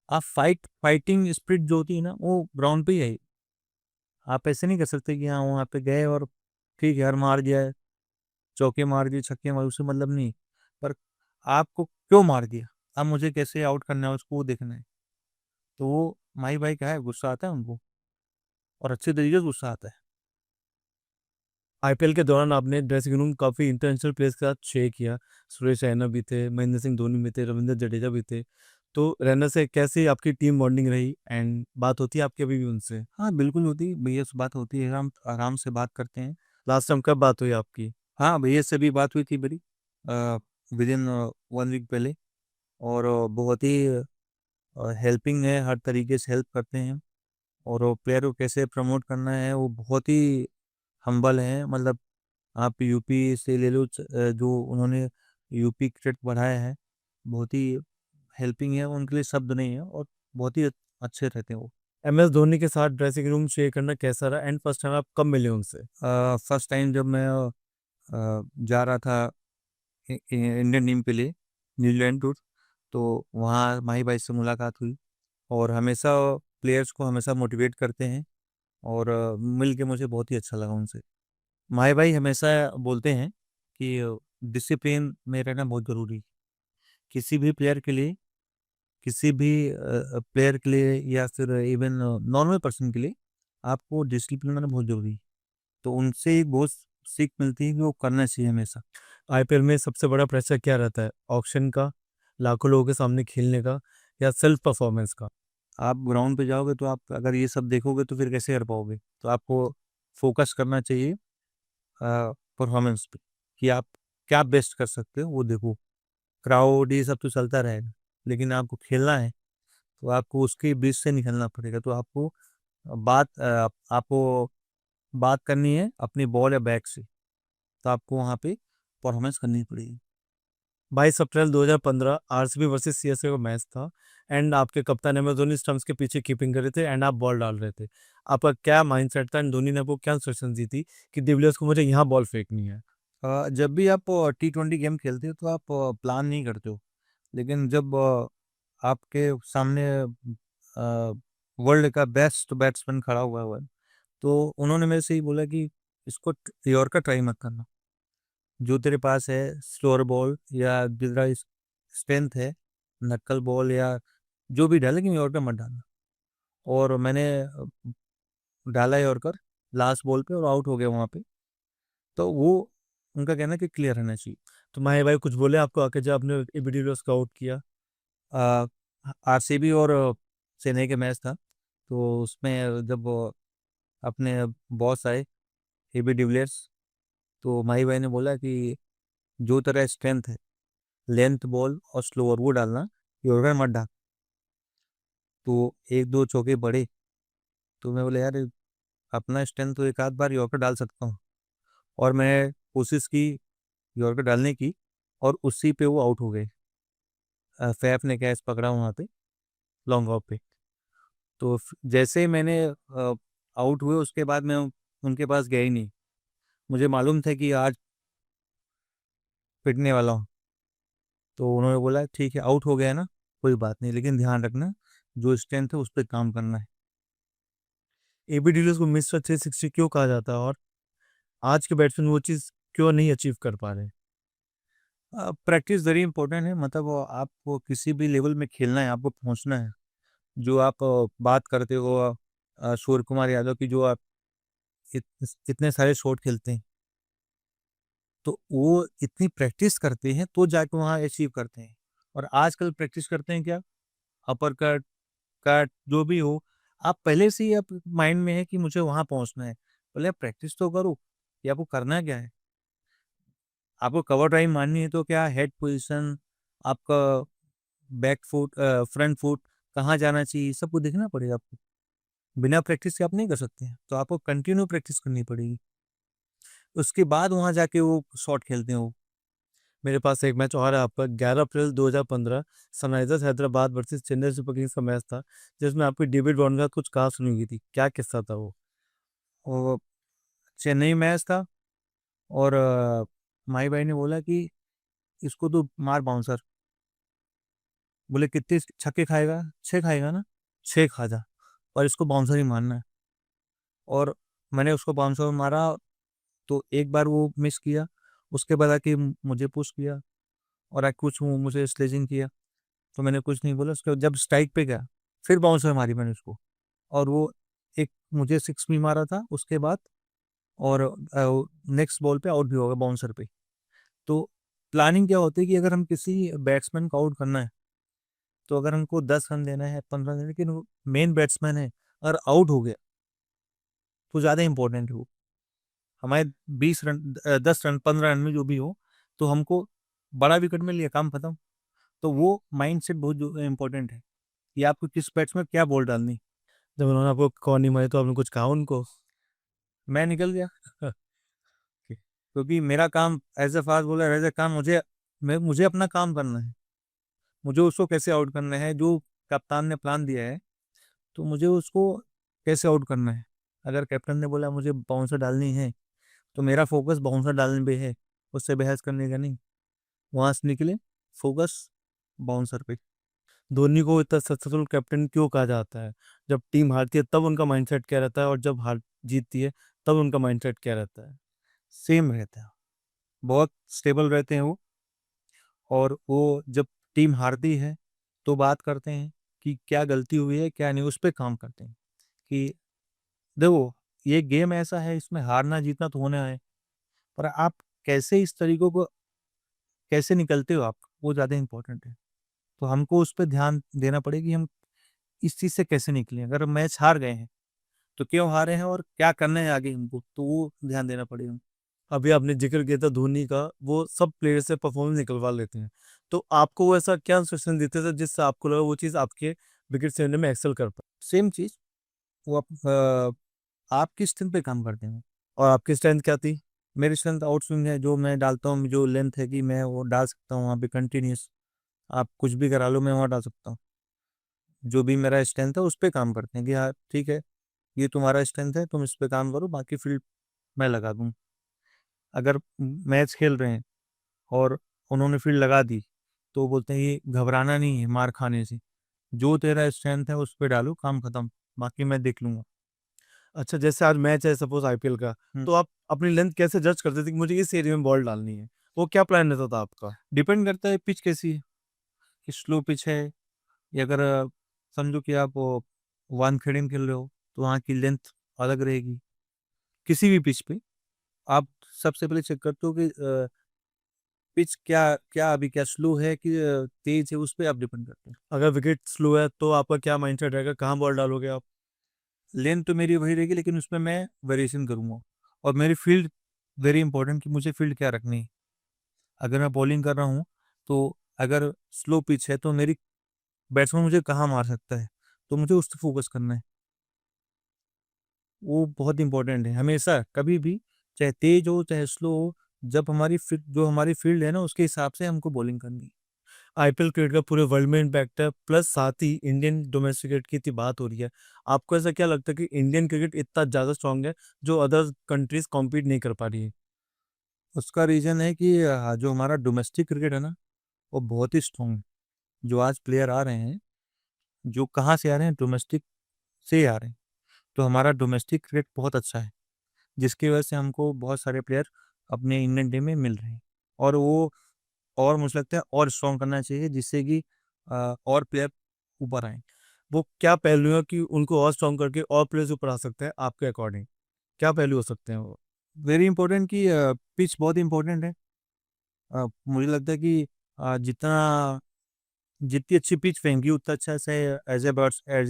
आप फाइटिंग स्पिरिट जो होती है ना, वो ग्राउंड पे ही है। आप ऐसे नहीं कर सकते कि हाँ, वहाँ पे गए और ठीक है यार, मार दिया है, चौके मार दिए, छक्के मारे, उससे मतलब नहीं। पर आपको क्यों मार दिया? अब मुझे कैसे आउट करना है उसको, वो देखना है। तो वो माही भाई क्या है, गुस्सा आता है उनको और अच्छे तरीके से गुस्सा आता है। आईपीएल के दौरान आपने ड्रेसिंग रूम काफ़ी इंटरनेशनल प्लेयर्स के साथ शेयर किया। सुरेश रैना भी थे, महेंद्र सिंह धोनी भी थे, रविंद्र जडेजा भी थे। तो रैना से कैसी आपकी टीम बॉन्डिंग रही एंड बात होती है आपकी अभी भी उनसे? हाँ, बिल्कुल होती है, भैया से बात होती है, आराम आराम से बात करते हैं। लास्ट टाइम कब बात हुई आपकी? हाँ, भैया से भी बात हुई थी मेरी विदिन 1 वीक पहले, और बहुत ही हेल्पिंग है, हर तरीके से हेल्प करते हैं। और वो प्लेयर को कैसे प्रमोट करना है, वो बहुत ही हम्बल हैं। मतलब आप यूपी से ले लो, जो उन्होंने यूपी क्रिकेट बढ़ाया है, बहुत ही हेल्पिंग है, उनके लिए शब्द नहीं है, और बहुत ही अच्छे रहते हैं वो। एमएस धोनी के साथ ड्रेसिंग रूम शेयर करना कैसा रहा एंड फर्स्ट टाइम आप कब मिले उनसे? फर्स्ट टाइम जब मैं जा रहा था इंडियन टीम के लिए न्यूजीलैंड टूर, तो वहाँ माही भाई से मुलाकात हुई, और हमेशा प्लेयर्स को हमेशा मोटिवेट करते हैं, और मिल के मुझे बहुत ही अच्छा लगा उनसे। माही भाई हमेशा बोलते हैं कि डिसिप्लिन में रहना बहुत ज़रूरी है। किसी भी प्लेयर के लिए, किसी भी प्लेयर के लिए, या फिर इवन नॉर्मल पर्सन के लिए, आपको डिसिप्लिन रहना बहुत ज़रूरी है। तो उनसे एक बहुत सीख मिलती है कि वो करना चाहिए हमेशा। आईपीएल में सबसे बड़ा प्रेशर क्या रहता है? ऑक्शन का, लाखों लोगों के सामने खेलने का, या सेल्फ परफॉर्मेंस का? आप ग्राउंड पे जाओगे तो आप अगर ये सब देखोगे तो फिर कैसे कर पाओगे? तो आपको फ़ोकस करना चाहिए परफॉर्मेंस पे, कि आप क्या बेस्ट कर सकते हो वो देखो। क्राउड ये सब तो चलता रहेगा, लेकिन आपको खेलना है, तो आपको उसके बीच से निकलना पड़ेगा। तो आपको बात करनी है अपनी बॉल या बैट से, तो आपको वहाँ पे परफॉर्मेंस करनी पड़ेगी। 22 अप्रैल 2015 आरसीबी वर्सेस सीएसके का मैच था एंड आपके कप्तान एम एस धोनी स्टंप्स के पीछे कीपिंग कर रहे थे एंड आप बॉल डाल रहे थे। आपका क्या माइंडसेट था एंड धोनी ने आपको क्या इंस्ट्रक्शन दी थी कि डिविलियर्स को मुझे यहाँ बॉल फेंकनी है? जब भी आप टी20 गेम खेलते हो तो आप प्लान नहीं करते हो, लेकिन जब आपके सामने वर्ल्ड का बेस्ट बैट्समैन खड़ा हुआ है, तो उन्होंने मेरे से ही बोला कि इसको यॉर्कर ट्राई मत करना। जो तेरे पास है स्लोअर बॉल, या तेरा स्ट्रेंथ है, नक्कल बॉल या जो भी डाले, लेकिन यॉर्कर मत डालना। और मैंने डाला यॉर्कर लास्ट बॉल पे और आउट हो गया वहाँ पे। तो वो उनका कहना है कि क्लियर रहना चाहिए। तो माही भाई कुछ बोले आपको आके जब आपने एबी डिविलियर्स को आउट किया? आरसीबी और चेन्नई के मैच था, तो उसमें जब अपने बॉस आए एबी डिविलियर्स, तो माही भाई ने बोला कि जो तेरा स्ट्रेंथ है, लेंथ बॉल और स्लोअर वो डालना, यॉर्कर मत डाल। तो एक दो चौके पड़े, तो मैं बोला यार, अपना स्ट्रेंथ तो एक आध बार यॉर्कर डाल सकता हूँ। और मैं कोशिश की यॉर्कर डालने की, और उसी पे वो आउट हो गए। फैफ ने कैच पकड़ा वहाँ पे लॉन्ग ऑफ पे। तो जैसे ही मैंने आउट हुए, उसके बाद मैं उनके पास गया ही नहीं। मुझे मालूम था कि आज पिटने वाला हूँ। तो उन्होंने बोला ठीक है, आउट हो गया है ना, कोई बात नहीं, लेकिन ध्यान रखना, जो स्ट्रेंथ है उस पर काम करना है। एबी डिविलियर्स को मिस्टर 360 क्यों कहा जाता है और आज के बैट्समैन वो चीज़ क्यों नहीं अचीव कर पा रहे? प्रैक्टिस वेरी इंपॉर्टेंट है, मतलब आपको किसी भी लेवल में खेलना है, आपको पहुंचना है। जो आप बात करते हो सूर्य कुमार यादव की, जो आप इतने सारे शॉट खेलते हैं, तो वो इतनी प्रैक्टिस करते हैं तो जाके वहाँ अचीव करते हैं। और आजकल प्रैक्टिस करते हैं क्या, अपर कट, कट जो भी हो, आप पहले से ही आप माइंड में है कि मुझे वहाँ पहुँचना है। पहले आप प्रैक्टिस तो करो कि आपको करना क्या है। आपको कवर ड्राइव मारनी है तो क्या हेड पोज़ीशन, आपका बैक फुट फ्रंट फुट कहाँ जाना चाहिए, सबको देखना पड़ेगा आपको। बिना प्रैक्टिस के आप नहीं कर सकते हैं, तो आपको कंटिन्यू प्रैक्टिस करनी पड़ेगी। उसके बाद वहाँ जाके वो शॉट खेलते हैं वो। मेरे पास एक मैच और है आपका 11 अप्रैल 2015 Sunrisers Hyderabad versus Chennai super Kings का मैच था, जिसमें आपकी डेविड वार्नर के साथ कुछ कहा सुनी हुई थी। क्या किस्सा था वो? वो चेन्नई मैच था और माही भाई ने बोला कि इसको तो मार बाउंसर। बोले कितने छक्के खाएगा? 6 खाएगा ना? 6 खा जा और इसको बाउंसर ही मारना है। और मैंने उसको बाउंसर मारा तो एक बार वो मिस किया, उसके बाद आके मुझे पुश किया और कुछ मुझे स्लेजिंग किया, तो मैंने कुछ नहीं बोला। उसके बाद जब स्ट्राइक पे गया, फिर बाउंसर मारी मैंने उसको और वो एक मुझे 6 भी मारा था उसके बाद और नेक्स्ट बॉल पे आउट भी हो गया बाउंसर पे। तो प्लानिंग क्या होती है कि अगर हम किसी बैट्समैन को आउट करना है, तो अगर हमको 10 रन देना है, 15 रन, लेकिन वो मेन बैट्समैन है, अगर आउट हो गया, तो ज़्यादा इंपॉर्टेंट है वो। हमारे 20 रन 10 रन, 15 रन में जो भी हो, तो हमको बड़ा विकेट मिल लिया, काम खत्म। तो वो माइंडसेट बहुत जो इम्पोर्टेंट है कि आपको किस बैट्स में क्या बॉल डालनी। जब उन्होंने आपको कौन नहीं मारी तो आपने कुछ कहा उनको? मैं निकल गया क्योंकि मेरा काम as a fast bowler, as a काम मुझे अपना काम करना है। मुझे उसको कैसे आउट करना है, जो कप्तान ने प्लान दिया है, तो मुझे उसको कैसे आउट करना है। अगर कैप्टन ने बोला मुझे बाउंसर डालनी है, तो मेरा फ़ोकस बाउंसर डालने पे है, उससे बहस करने का नहीं। वहाँ से निकले, फ़ोकस बाउंसर पे। धोनी को इतना सक्सेसफुल कैप्टन क्यों कहा जाता है? जब टीम हारती है तब उनका माइंडसेट क्या रहता है, और जब हार जीतती है तब उनका माइंडसेट क्या रहता है? सेम रहता है, बहुत स्टेबल रहते हैं वो। और वो जब टीम हारती है, तो बात करते हैं कि क्या गलती हुई है, क्या नहीं, उस पे काम करते हैं कि देखो, ये गेम ऐसा है, इसमें हारना-जीतना तो होना है, पर आप कैसे इस तरीकों को कैसे निकलते हो आप, वो ज़्यादा इम्पोर्टेंट है। तो हमको उस पे ध्यान देना पड़ेगा कि हम इस चीज़ से कैसे निकलें। अगर मैच हार गए हैं, तो क्यों हारे हैं और क्या करना है आगे हमको, तो वो ध्यान देना पड़ेगा। अभी आपने जिक्र किया था धोनी का, वो सब प्लेयर से परफॉर्मेंस निकलवा लेते हैं, तो आपको वो ऐसा क्या इंस्ट्रक्शन देते थे जिससे आपको लगा वो चीज़ आपके विकेट सेवने में एक्सेल कर पाए? सेम चीज़, वो आप किस स्ट्रेंथ पे काम करते हैं। और आपकी स्ट्रेंथ क्या थी? मेरी स्ट्रेंथ आउट स्विंग है, जो मैं डालता हूँ, जो लेंथ है कि मैं वो डाल सकता हूँ वहाँ पे कंटिन्यूअस। आप कुछ भी करा लो, मैं वहाँ डाल सकता हूँ। जो भी मेरा स्ट्रेंथ है, उस पे काम करते हैं कि हाँ, ठीक है, ये तुम्हारा स्ट्रेंथ है, तुम इस पे काम करो, बाकी फील्ड मैं लगा दूँ। अगर मैच खेल रहे हैं और उन्होंने फील्ड लगा दी, तो बोलते हैं ये घबराना नहीं है मार खाने से। जो तेरा स्ट्रेंथ है, उस पे डालो, काम खत्म, बाकी मैं देख लूँगा। अच्छा, जैसे आज मैच है सपोज आईपीएल का, हुँ, तो आप अपनी लेंथ कैसे जज करते थे कि मुझे इस एरिया में बॉल डालनी है? वो क्या प्लान रहता था आपका? डिपेंड करता है पिच कैसी है, कि स्लो पिच है या अगर समझो कि आप वानखेड़े में खेल रहे हो, तो वहाँ की लेंथ अलग रहेगी। किसी भी पिच पे आप सबसे पहले चेक करते हो कि पिच क्या क्या अभी क्या स्लो है कि तेज़ है, उस पे आप डिपेंड करते हैं। अगर विकेट स्लो है तो आपका क्या माइंडसेट रहेगा, कहाँ बॉल डालोगे आप? लेंथ तो मेरी वही रहेगी, लेकिन उसमें मैं वेरिएशन करूँगा और मेरी फील्ड वेरी इंपॉर्टेंट कि मुझे फील्ड क्या रखनी है। अगर मैं बॉलिंग कर रहा हूँ, तो अगर स्लो पिच है, तो मेरी बैट्समैन मुझे कहाँ मार सकता है, तो मुझे उस पे फ़ोकस करना है। वो बहुत इंपॉर्टेंट है, हमेशा कभी भी, चाहे तेज़ हो, चाहे स्लो हो, जब जो हमारी फील्ड है ना, उसके हिसाब से हमको बॉलिंग करनी है। आईपीएल क्रिकेट का पूरे वर्ल्ड में इम्पैक्ट है, प्लस साथ ही इंडियन डोमेस्टिक क्रिकेट की इतनी बात हो रही है। आपको ऐसा क्या लगता है कि इंडियन क्रिकेट इतना ज़्यादा स्ट्रांग है जो अदर कंट्रीज कॉम्पीट नहीं कर पा रही है? उसका रीज़न है कि जो हमारा डोमेस्टिक क्रिकेट है ना, वो बहुत ही स्ट्रॉन्ग है। जो आज प्लेयर आ रहे हैं, जो कहाँ से आ रहे हैं? डोमेस्टिक से ही आ रहे हैं। तो हमारा डोमेस्टिक क्रिकेट बहुत अच्छा है, जिसकी वजह से हमको बहुत सारे प्लेयर अपने इंडियन टीम में मिल रहे हैं। और वो और मुझे लगता है और स्ट्रॉन्ग करना चाहिए, जिससे कि और प्लेयर ऊपर आएँ। वो क्या पहलू है कि उनको और स्ट्रांग करके और प्लेयर्स ऊपर आ सकते हैं आपके अकॉर्डिंग? क्या पहलू हो सकते हैं वो? वेरी इंपॉर्टेंट कि पिच बहुत इंपॉर्टेंट है। मुझे लगता है कि जितना जितनी अच्छी पिच फेंकी उतना अच्छा से as a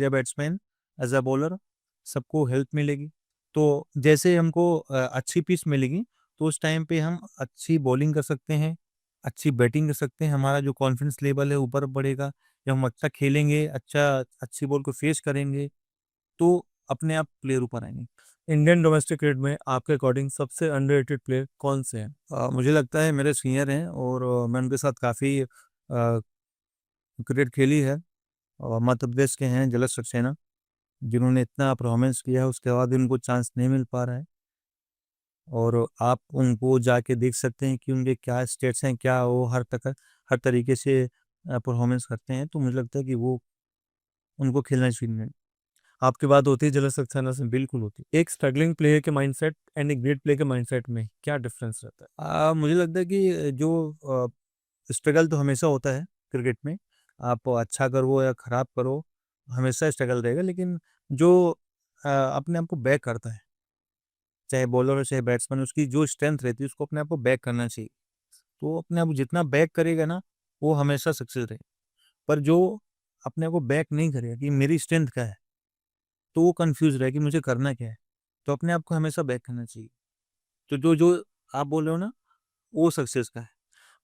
batsman, as a bowler सबको हेल्प मिलेगी। तो जैसे हमको अच्छी पिच मिलेगी तो उस टाइम पे हम अच्छी बॉलिंग कर सकते हैं, अच्छी बैटिंग कर सकते हैं, हमारा जो कॉन्फिडेंस लेवल है ऊपर बढ़ेगा। जब हम अच्छा खेलेंगे, अच्छी बॉल को फेस करेंगे तो अपने आप प्लेयर ऊपर आएंगे। इंडियन डोमेस्टिक क्रिकेट में आपके अकॉर्डिंग सबसे अंडररेटेड प्लेयर कौन से हैं? मुझे लगता है मेरे सीनियर हैं और मैं उनके साथ काफ़ी क्रिकेट खेली है। और मध्य प्रदेश के हैं जलज सक्सेना, जिन्होंने इतना परफॉर्मेंस किया है उसके बाद भी उनको चांस नहीं मिल पा रहा है। और आप उनको जाके देख सकते हैं कि उनके क्या स्टेट्स हैं, क्या वो हर तरीके से परफॉर्मेंस करते हैं। तो मुझे लगता है कि वो उनको खेलना चाहिए। आपकी बात होती है जलज सक्सेना से, बिल्कुल होती है। एक स्ट्रगलिंग प्लेयर के माइंडसेट एंड एक ग्रेट प्लेयर के माइंडसेट में क्या डिफरेंस रहता है? मुझे लगता है कि जो स्ट्रगल तो हमेशा होता है क्रिकेट में, आप अच्छा करो या खराब करो, हमेशा स्ट्रगल रहेगा। लेकिन जो अपने आप को बैक करता है, चाहे बॉलर हो चाहे बैट्समैन, उसकी जो स्ट्रेंथ रहती है उसको अपने आप को बैक करना चाहिए। तो अपने आप को जितना बैक करेगा ना, वो हमेशा सक्सेस रहेगा। पर जो अपने आप को बैक नहीं करेगा कि मेरी स्ट्रेंथ क्या है, तो वो कंफ्यूज रहे कि मुझे करना क्या है। तो अपने आप को हमेशा बैक करना चाहिए। तो जो जो आप बोल रहे हो ना, वो सक्सेस का है।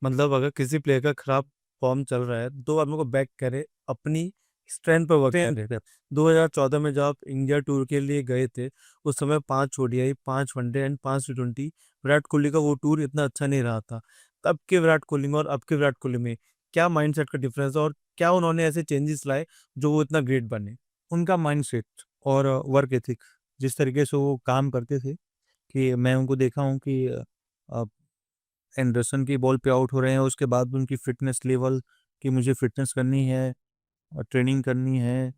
मतलब अगर किसी प्लेयर का खराब फॉर्म चल रहा है तो आप लोग को बैक करे, अपनी स्ट्रेंथ पर वर्क Strength करे। है। 2014 में जब आप इंडिया टूर के लिए गए थे, उस समय 5 ओडीआई, 5 वनडे एंड 5 टी20, विराट कोहली का वो टूर इतना अच्छा नहीं रहा था। तब के विराट कोहली में और अब के विराट कोहली में क्या माइंडसेट का डिफरेंस है और क्या उन्होंने ऐसे चेंजेस लाए जो वो इतना ग्रेट बने? उनका माइंडसेट और वर्क एथिक, जिस तरीके से वो काम करते थे, कि मैं उनको देखा हूँ कि एंडरसन की बॉल पे आउट हो रहे हैं, उसके बाद भी उनकी फिटनेस लेवल, कि मुझे फिटनेस करनी है और ट्रेनिंग करनी है,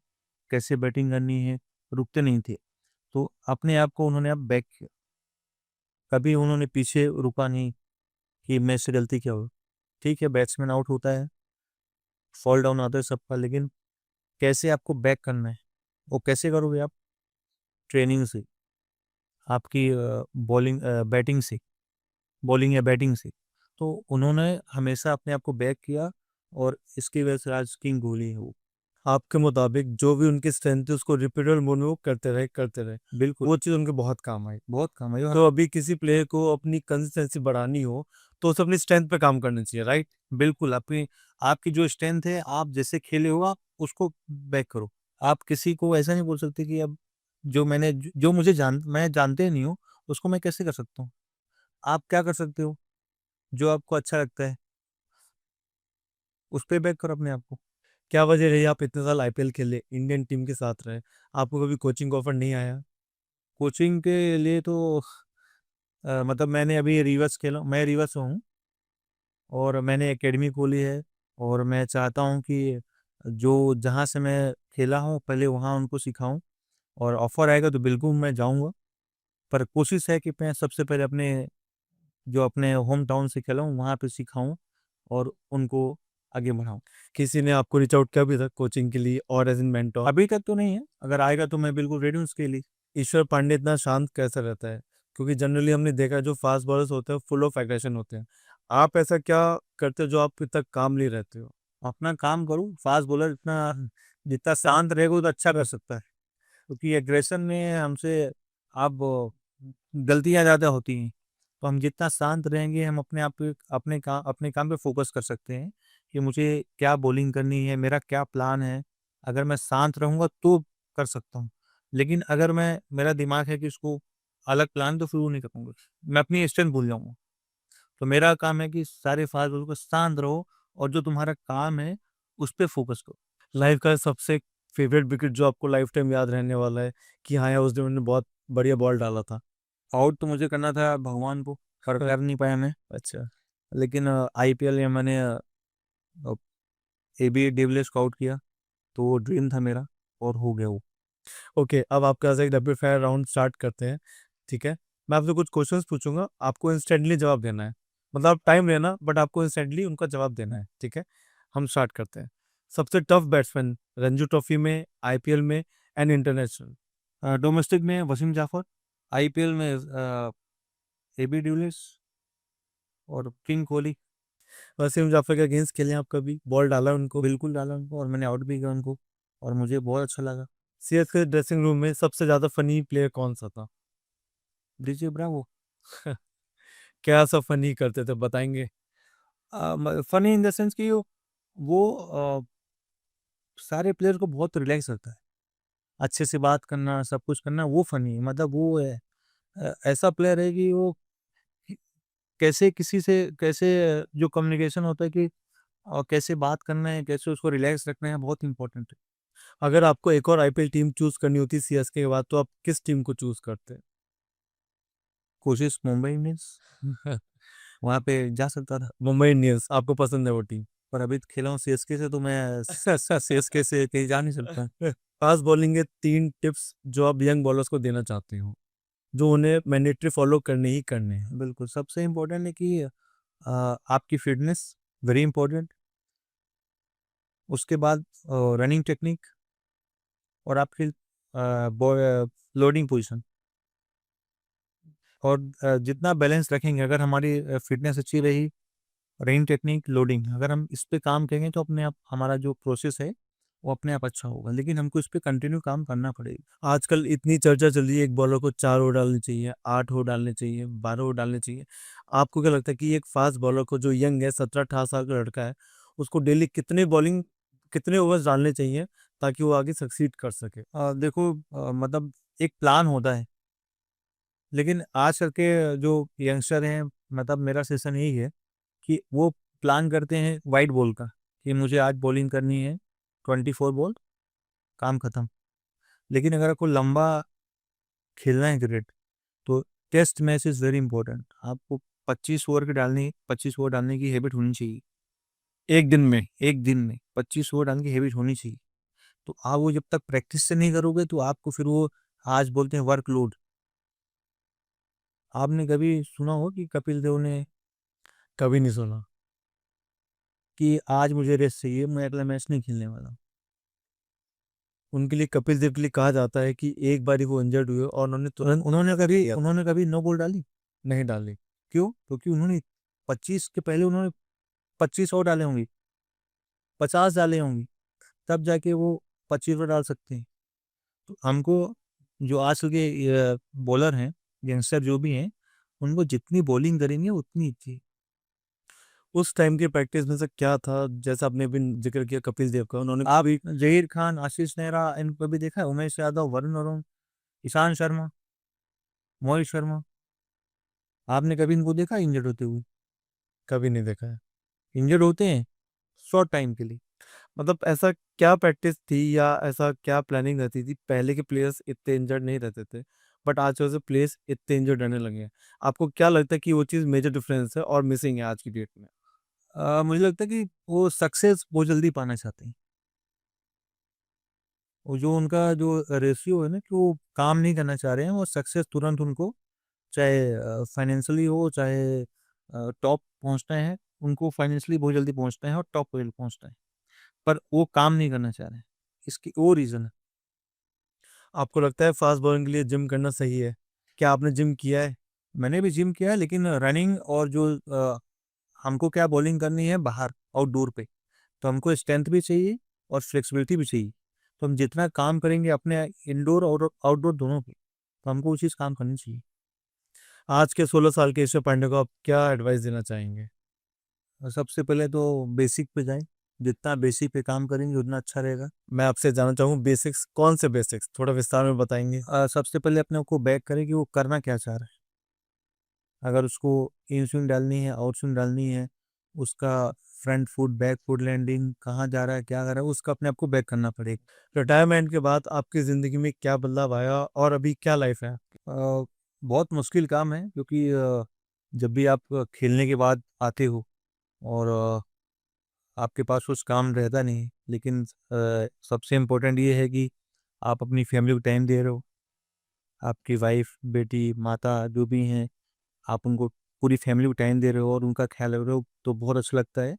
कैसे बैटिंग करनी है, रुकते नहीं थे। तो अपने आप को उन्होंने अब बैक किया, कभी उन्होंने पीछे रुका नहीं कि मेरे से गलती क्या हो। ठीक है, बैट्समैन आउट होता है, फॉल डाउन आता है सबका, लेकिन कैसे आपको बैक करना है, वो कैसे करोगे आप? ट्रेनिंग से, आपकी बॉलिंग बैटिंग से, बॉलिंग या बैटिंग से। तो उन्होंने हमेशा अपने आप को बैक किया और इसकी वजह से आज किंग कोहली है वो। आपके मुताबिक जो भी उनकी स्ट्रेंथ थी उसको रिपीटेबल मोड में वो करते रहे, बिल्कुल, वो चीज़ उनके बहुत काम आई। बहुत कम है। और तो अभी किसी प्लेयर को अपनी कंसिस्टेंसी बढ़ानी हो तो उसे अपनी स्ट्रेंथ पे काम करना चाहिए, राइट? बिल्कुल, अपनी आपकी जो स्ट्रेंथ है, आप जैसे खेले हो आप उसको बैक करो। आप किसी को ऐसा नहीं बोल सकते कि अब जो मुझे मैं जानते नहीं हूँ, उसको मैं कैसे कर सकता हूँ? आप क्या कर सकते हो? जो आपको अच्छा लगता है, उस पे बैक करो अपने आप को। क्या वजह रही आप इतने साल आईपीएल खेले, इंडियन टीम के साथ रहे, आपको कभी कोचिंग ऑफर नहीं आया? कोचिंग के लिए तो मतलब मैंने अभी रिवर्स खेला, मैं रिवर्स हूँ और मैंने एकेडमी खोली है। और मैं चाहता हूँ कि जो जहाँ से मैं खेला हूँ पहले वहाँ उनको सिखाऊँ, और ऑफर आएगा तो बिल्कुल मैं जाऊँगा। पर कोशिश है कि मैं सबसे पहले अपने होम टाउन से खेला हूँ वहाँ पे सिखाऊँ और उनको आगे बढ़ाऊँ। किसी ने आपको रीच आउट किया अभी तक कोचिंग के लिए और एज इन मेंटोर? अभी तक तो नहीं है, अगर आएगा तो मैं बिल्कुल रेडी हूँ उसके लिए। ईश्वर पांडे इतना शांत कैसा रहता है? क्योंकि जनरली हमने देखा है जो फास्ट बॉलर्स होते हैं फुल ऑफ एग्रेशन होते हैं। आप ऐसा क्या करते हो जो आप इतना काम नहीं रहते हो? अपना काम करूँ, फास्ट बॉलर इतना जितना शांत रहेगा उतना अच्छा कर सकता है। क्योंकि एग्रेशन में हमसे अब गलतियाँ ज़्यादा होती हैं। तो हम जितना शांत रहेंगे, हम अपने आप पे अपने काम पे फ़ोकस कर सकते हैं कि मुझे क्या बॉलिंग करनी है, मेरा क्या प्लान है। अगर मैं शांत रहूँगा तो कर सकता हूँ। लेकिन अगर मेरा दिमाग है कि इसको अलग प्लान, तो फिर वो नहीं कर पाऊँगा। मैं अपनी स्ट्रेंथ भूल जाऊँगा। तो मेरा काम है कि सारे फास्ट बॉलर को शांत रहो और जो तुम्हारा काम है, उस पे फ़ोकस करो। लाइफ का सबसे फेवरेट विकेट जो आपको लाइफ टाइम याद रहने वाला है कि हाँ यार उस दिन उन्होंने बहुत बढ़िया बॉल डाला था? आउट तो मुझे करना था भगवान को, पर कर नहीं पाया मैं। अच्छा। लेकिन आईपीएल में मैंने एबी डिविलियर्स को आउट किया, तो वो ड्रीम था मेरा और हो गया वो। ओके, अब आपके पास एक रैपिड फायर राउंड स्टार्ट करते हैं, ठीक है? मैं आपसे कुछ क्वेश्चंस पूछूंगा, आपको इंस्टेंटली जवाब देना है। मतलब टाइम लेना बट आपको इंस्टेंटली उनका जवाब देना है, ठीक है? हम स्टार्ट करते हैं। सबसे टफ बैट्समैन रणजी ट्रॉफी में, आईपीएल में एंड इंटरनेशनल? डोमेस्टिक में वसीम जाफर, आईपीएल में एबी डिविलियर्स और किंग कोहली। वसीम जाफर के अगेंस्ट खेले आप कभी, बॉल डाला उनको? बिल्कुल डाला उनको और मैंने आउट भी किया उनको और मुझे बहुत अच्छा लगा। सीएसके ड्रेसिंग रूम में सबसे ज्यादा फनी प्लेयर कौन सा था? DJ Bravo. क्या सब फनी करते थे, बताएंगे? फनी इन द सेंस कि वो सारे प्लेयर को बहुत रिलैक्स रखता है, अच्छे से बात करना, सब कुछ करना, वो फनी है। मतलब वो है ऐसा प्लेयर है कि वो कैसे किसी से कैसे जो कम्युनिकेशन होता है कि कैसे बात करना है, कैसे उसको रिलैक्स रखना है, बहुत इंपॉर्टेंट है। अगर आपको एक और आईपीएल टीम चूज करनी होती सीएसके के बाद, तो आप किस टीम को चूज करते? कोशिश मुंबई इंडियंस, वहां पे जा सकता था, मुंबई इंडियंस आपको पसंद है वो टीम? पर अभी तो खेला हूँ सीएसके से, तो मैं सीएसके से कहीं जा नहीं सकता। फास्ट बॉलिंग के 3 टिप्स जो आप यंग बॉलर्स को देना चाहते हो, जो उन्हें मैंडेटरी फॉलो करने ही करने हैं। बिल्कुल, सबसे इम्पोर्टेंट है कि आपकी फिटनेस वेरी इंपॉर्टेंट, उसके बाद रनिंग टेक्निक और आपकी लोडिंग पोजीशन। और जितना बैलेंस रखेंगे, अगर हमारी फिटनेस अच्छी रही, रनिंग टेक्निक, लोडिंग, अगर हम इस पे काम करेंगे तो अपने आप हमारा जो प्रोसेस है वो अपने आप अच्छा होगा, लेकिन हमको इस पे कंटिन्यू काम करना पड़ेगा। आजकल इतनी चर्चा चल रही है, एक बॉलर को 4 ओवर डालने चाहिए, 8 ओवर डालने चाहिए, 12 ओवर डालने चाहिए। आपको क्या लगता है कि एक फास्ट बॉलर को, जो यंग है, 17-18 साल का लड़का है, उसको डेली कितने ओवर्स डालने चाहिए ताकि वो आगे सक्सीड कर सके? देखो, मतलब एक प्लान होता है, लेकिन आजकल के जो यंगस्टर हैं, मतलब मेरा सेशन यही है कि वो प्लान करते हैं वाइट बॉल का, कि मुझे आज बॉलिंग करनी है 24 बॉल, काम खत्म। लेकिन अगर आपको लंबा खेलना है क्रिकेट, तो test match is very important. आपको 25 ओवर डालने की हैबिट होनी चाहिए एक दिन में? एक दिन में। 25 ओवर डालने की हैबिट होनी चाहिए। तो आप वो जब तक प्रैक्टिस से नहीं करोगे तो आपको फिर वो, आज बोलते हैं वर्कलोड। आपने कभी सुना हो कि कपिल देव ने कभी नहीं सुना। कि आज मुझे रेस्ट चाहिए, मैं अगला मैच नहीं खेलने वाला। उनके लिए, कपिल देव के लिए कहा जाता है कि एक बार ही वो इंजर्ड हुए और उन्होंने तुरंत उन्होंने कभी नो बॉल डाली? नहीं डाली। क्यों? क्योंकि उन्होंने 25 के पहले उन्होंने 25 और डाले होंगे, 50 डाले होंगे, तब जाके वो 25 और डाल सकते हैं। तो हमको, जो आजकल के बॉलर हैं, यंगस्टर जो भी हैं, उनको जितनी बॉलिंग करेंगे उतनी अच्छी। उस टाइम की प्रैक्टिस में से क्या था, जैसा आपने भी जिक्र किया कपिल देव का, उन्होंने आप भी? जहीर खान, आशीष नेहरा, इनको भी देखा है, उमेश यादव, वरुण अरोन, ईशांत शर्मा, मोहित शर्मा, आपने कभी इनको देखा इंजर्ड होते हुए? कभी नहीं देखा है। इंजर्ड होते हैं शॉर्ट टाइम के लिए। मतलब ऐसा क्या प्रैक्टिस थी या ऐसा क्या प्लानिंग रहती थी, पहले के प्लेयर्स इतने इंजर्ड नहीं रहते थे, बट आजकल से प्लेयर्स इतने इंजर्ड रहने लगे हैं? आपको क्या लगता है कि वो चीज़ मेजर डिफरेंस है और मिसिंग है आज की डेट में? मुझे लगता है कि वो सक्सेस बहुत जल्दी पाना चाहते हैं। वो जो उनका जो रेशियो है ना, कि वो काम नहीं करना चाह रहे हैं, वो सक्सेस तुरंत उनको, चाहे फाइनेंशियली हो, चाहे टॉप पहुंचना है, उनको फाइनेंशियली बहुत जल्दी पहुंचना है और टॉप लेवल पहुंचना है, पर वो काम नहीं करना चाह रहे हैं। इसकी वो रीज़न है। आपको लगता है फास्ट बॉलिंग के लिए जिम करना सही है? क्या आपने जिम किया है? मैंने भी जिम किया है, लेकिन रनिंग और जो हमको क्या बॉलिंग करनी है बाहर आउटडोर पे, तो हमको स्ट्रेंथ भी चाहिए और फ्लेक्सिबिलिटी भी चाहिए। तो हम जितना काम करेंगे अपने इंडोर और आउटडोर दोनों पे, तो हमको वो चीज़ काम करनी चाहिए। आज के 16 साल के ऋषभ पांडे को आप क्या एडवाइस देना चाहेंगे? और सबसे पहले तो बेसिक पे जाएं, जितना बेसिक पे काम करेंगे उतना अच्छा रहेगा। मैं आपसे जानना चाहूँ, बेसिक्स कौन से बेसिक्स, थोड़ा विस्तार में बताएंगे? सबसे पहले अपने को बैक करें कि वो करना क्या चाह रहा है। अगर उसको इन स्विंग डालनी है, आउट स्विंग डालनी है, उसका front foot, back foot landing कहाँ जा रहा है, क्या कर रहा है, उसका अपने आप को बैक करना पड़ेगा। रिटायरमेंट के बाद आपकी ज़िंदगी में क्या बदलाव आया और अभी क्या लाइफ है आपकी? बहुत मुश्किल काम है, क्योंकि जब भी आप खेलने के बाद आते हो और आपके पास कुछ काम रहता नहीं, लेकिन सबसे इम्पोर्टेंट ये है कि आप अपनी फैमिली को टाइम दे रहे हो। आपकी वाइफ, बेटी, माता जो भी हैं, आप उनको, पूरी फैमिली को टाइम दे रहे हो और उनका ख्याल रख रहे हो, तो बहुत अच्छा लगता है।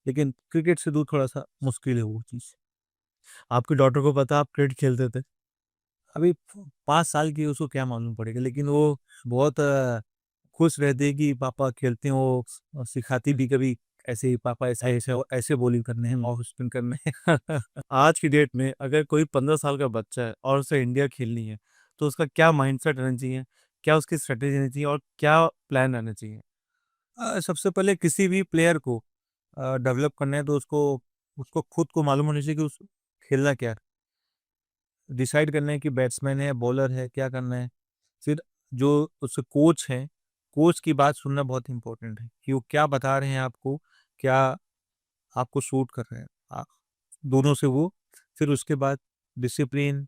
लेकिन क्रिकेट से दूर थोड़ा सा मुश्किल है वो चीज़। आपकी डॉटर को पता आप क्रिकेट खेलते थे? अभी 5 साल की है, उसको क्या मालूम पड़ेगा, लेकिन वो बहुत खुश रहती है कि पापा खेलते हैं, वो सिखाती भी कभी ऐसे ही पापा ऐसे बॉलिंग करने हैं, ऑफ स्पिन करने हैं। आज की डेट में अगर कोई 15 साल का बच्चा है और उसे इंडिया खेलनी है, तो उसका क्या माइंडसेट रहना चाहिए? क्या उसकी स्ट्रैटेजी रहनी चाहिए और क्या प्लान रहना चाहिए? सबसे पहले किसी भी प्लेयर को डेवलप करना है तो उसको उसको खुद को मालूम होना चाहिए कि उस खेलना क्या है। डिसाइड करना है कि बैट्समैन है, बॉलर है, क्या करना है। फिर जो उसके कोच हैं, कोच की बात सुनना बहुत इंपॉर्टेंट है कि वो क्या बता रहे हैं आपको, क्या आपको सूट कर रहे हैं। आ, दोनों से वो फिर उसके बाद डिसिप्लिन,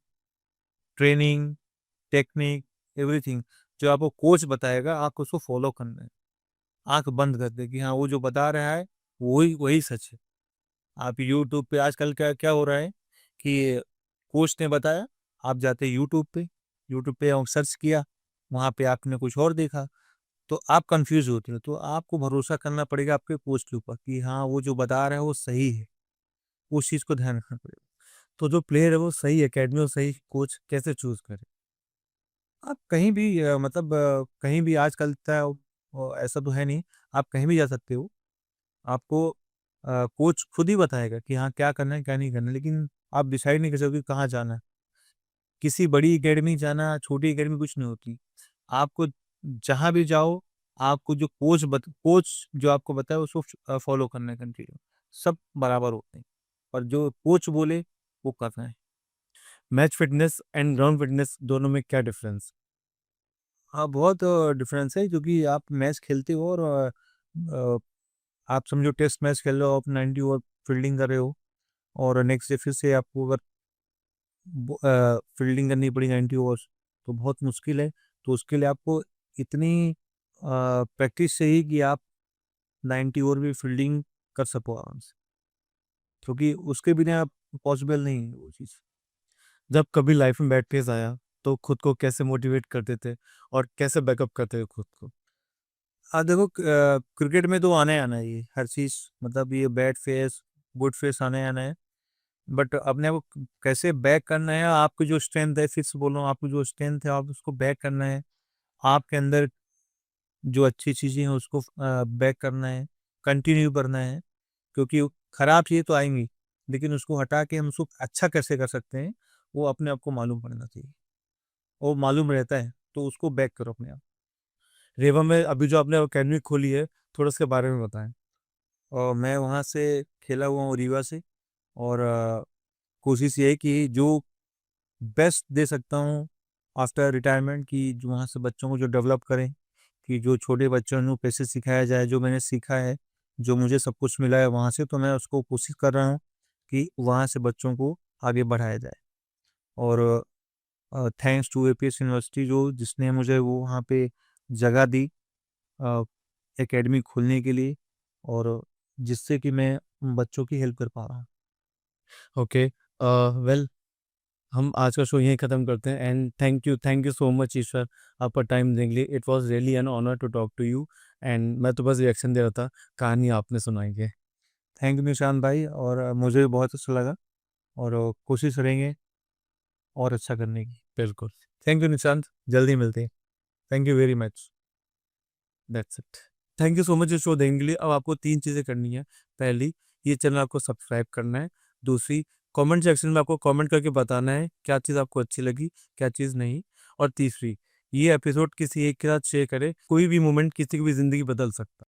ट्रेनिंग, टेक्निक, एवरीथिंग जो आपको कोच बताएगा आपको उसको फॉलो करना है। आंख बंद कर दे कि हाँ वो जो बता रहा है वही वही सच है। आप यूट्यूब पे आजकल क्या क्या हो रहा है कि कोच ने बताया, आप जाते यूट्यूब पे आप सर्च किया, वहाँ पे आपने कुछ और देखा, तो आप कंफ्यूज होते हो। तो आपको भरोसा करना पड़ेगा आपके कोच के ऊपर कि हाँ वो जो बता रहा है वो सही है। उस चीज़ को ध्यान रखना पड़ेगा। तो जो प्लेयर है वो सही एकेडमी और सही कोच कैसे चूज करे? आप कहीं भी कहीं भी आजकल ऐसा तो है नहीं, आप कहीं भी जा सकते हो। आपको कोच खुद ही बताएगा कि हाँ क्या करना है क्या नहीं करना है, लेकिन आप डिसाइड नहीं कर सकते कि कहाँ जाना है। किसी बड़ी एकेडमी जाना, छोटी एकेडमी कुछ नहीं होती। आपको जहाँ भी जाओ, आपको जो कोच जो आपको बताए उसको फॉलो करना है कंटिन्यू। सब बराबर होते हैं, और जो कोच बोले वो करना है। Match fitness and ground fitness दोनों में क्या डिफरेंस? हाँ, बहुत डिफरेंस है क्योंकि आप मैच खेलते हो और अ, आप समझो टेस्ट मैच खेल रहे हो, आप 90 ओवर फील्डिंग कर रहे हो, और नेक्स्ट डे फिर से आपको अगर फील्डिंग करनी पड़ी 90 ओवर्स, तो बहुत मुश्किल है। तो उसके लिए आपको इतनी प्रैक्टिस चाहिए कि आप 90 ओवर भी फील्डिंग कर सको आराम से, क्योंकि उसके बिना आप पॉसिबल नहीं है वो चीज़। जब कभी लाइफ में बैड फेज आया तो खुद को कैसे मोटिवेट करते थे और कैसे बैकअप करते थे खुद को? देखो, क्रिकेट में तो आना ही आना है ये हर चीज़, मतलब ये बैड फेस गुड फेस आना ही आना है। बट अपने आप को कैसे बैक करना है, आपकी जो स्ट्रेंथ है, फिर से बोल रहा हूँ, आपकी जो स्ट्रेंथ है आप उसको बैक करना है। आपके अंदर जो अच्छी चीज़ें हैं उसको बैक करना है, कंटिन्यू करना है। क्योंकि खराब चीज़ें तो आएंगी, लेकिन उसको हटा के हम उसको अच्छा कैसे कर सकते हैं, वो अपने आप को मालूम पड़ना चाहिए। वो मालूम रहता है तो उसको बैक करो अपने आप। रेवा में अभी जो आपने अकेडमी खोली है, थोड़ा उसके बारे में बताएं। और मैं वहाँ से खेला हुआ हूँ रीवा से, और कोशिश ये है कि जो बेस्ट दे सकता हूँ आफ्टर रिटायरमेंट, की जो वहाँ से बच्चों को जो डेवलप करें, कि जो छोटे बच्चों को कैसे सिखाया जाए। जो मैंने सीखा है, जो मुझे सब कुछ मिला है वहाँ से, तो मैं उसको कोशिश कर रहा हूँ कि वहाँ से बच्चों को आगे बढ़ाया जाए। और थैंक्स टू एपीएस यूनिवर्सिटी जो जिसने मुझे वो वहाँ पे जगह दी एकेडमी खोलने के लिए, और जिससे कि मैं उन बच्चों की हेल्प कर पा रहा हूँ। ओके, वेल, हम आज का शो यहीं ख़त्म करते हैं and thank you so much Ishwar, आपका टाइम देने के लिए। It was really an honour to talk to you and मैं तो बस रिएक्शन दे रहा था, कहानी आपने सुनाई है। थैंक यू निशांत भाई, और मुझे भी बहुत अच्छा लगा, और कोशिश करेंगे और अच्छा करने की। बिल्कुल। थैंक यू निशांत, जल्दी मिलते हैं। Thank you very much. That's it. Thank you so much इस शो देने के लिए। अब आपको 3 चीज़ें करनी है। पहली, ये चैनल आपको सब्सक्राइब करना है। दूसरी, कमेंट सेक्शन में आपको कमेंट करके बताना है क्या चीज़ आपको अच्छी लगी, क्या चीज़ नहीं। और तीसरी, ये एपिसोड किसी एक के साथ शेयर करें, कोई भी मोमेंट किसी की भी ज़िंदगी बदल सकता है।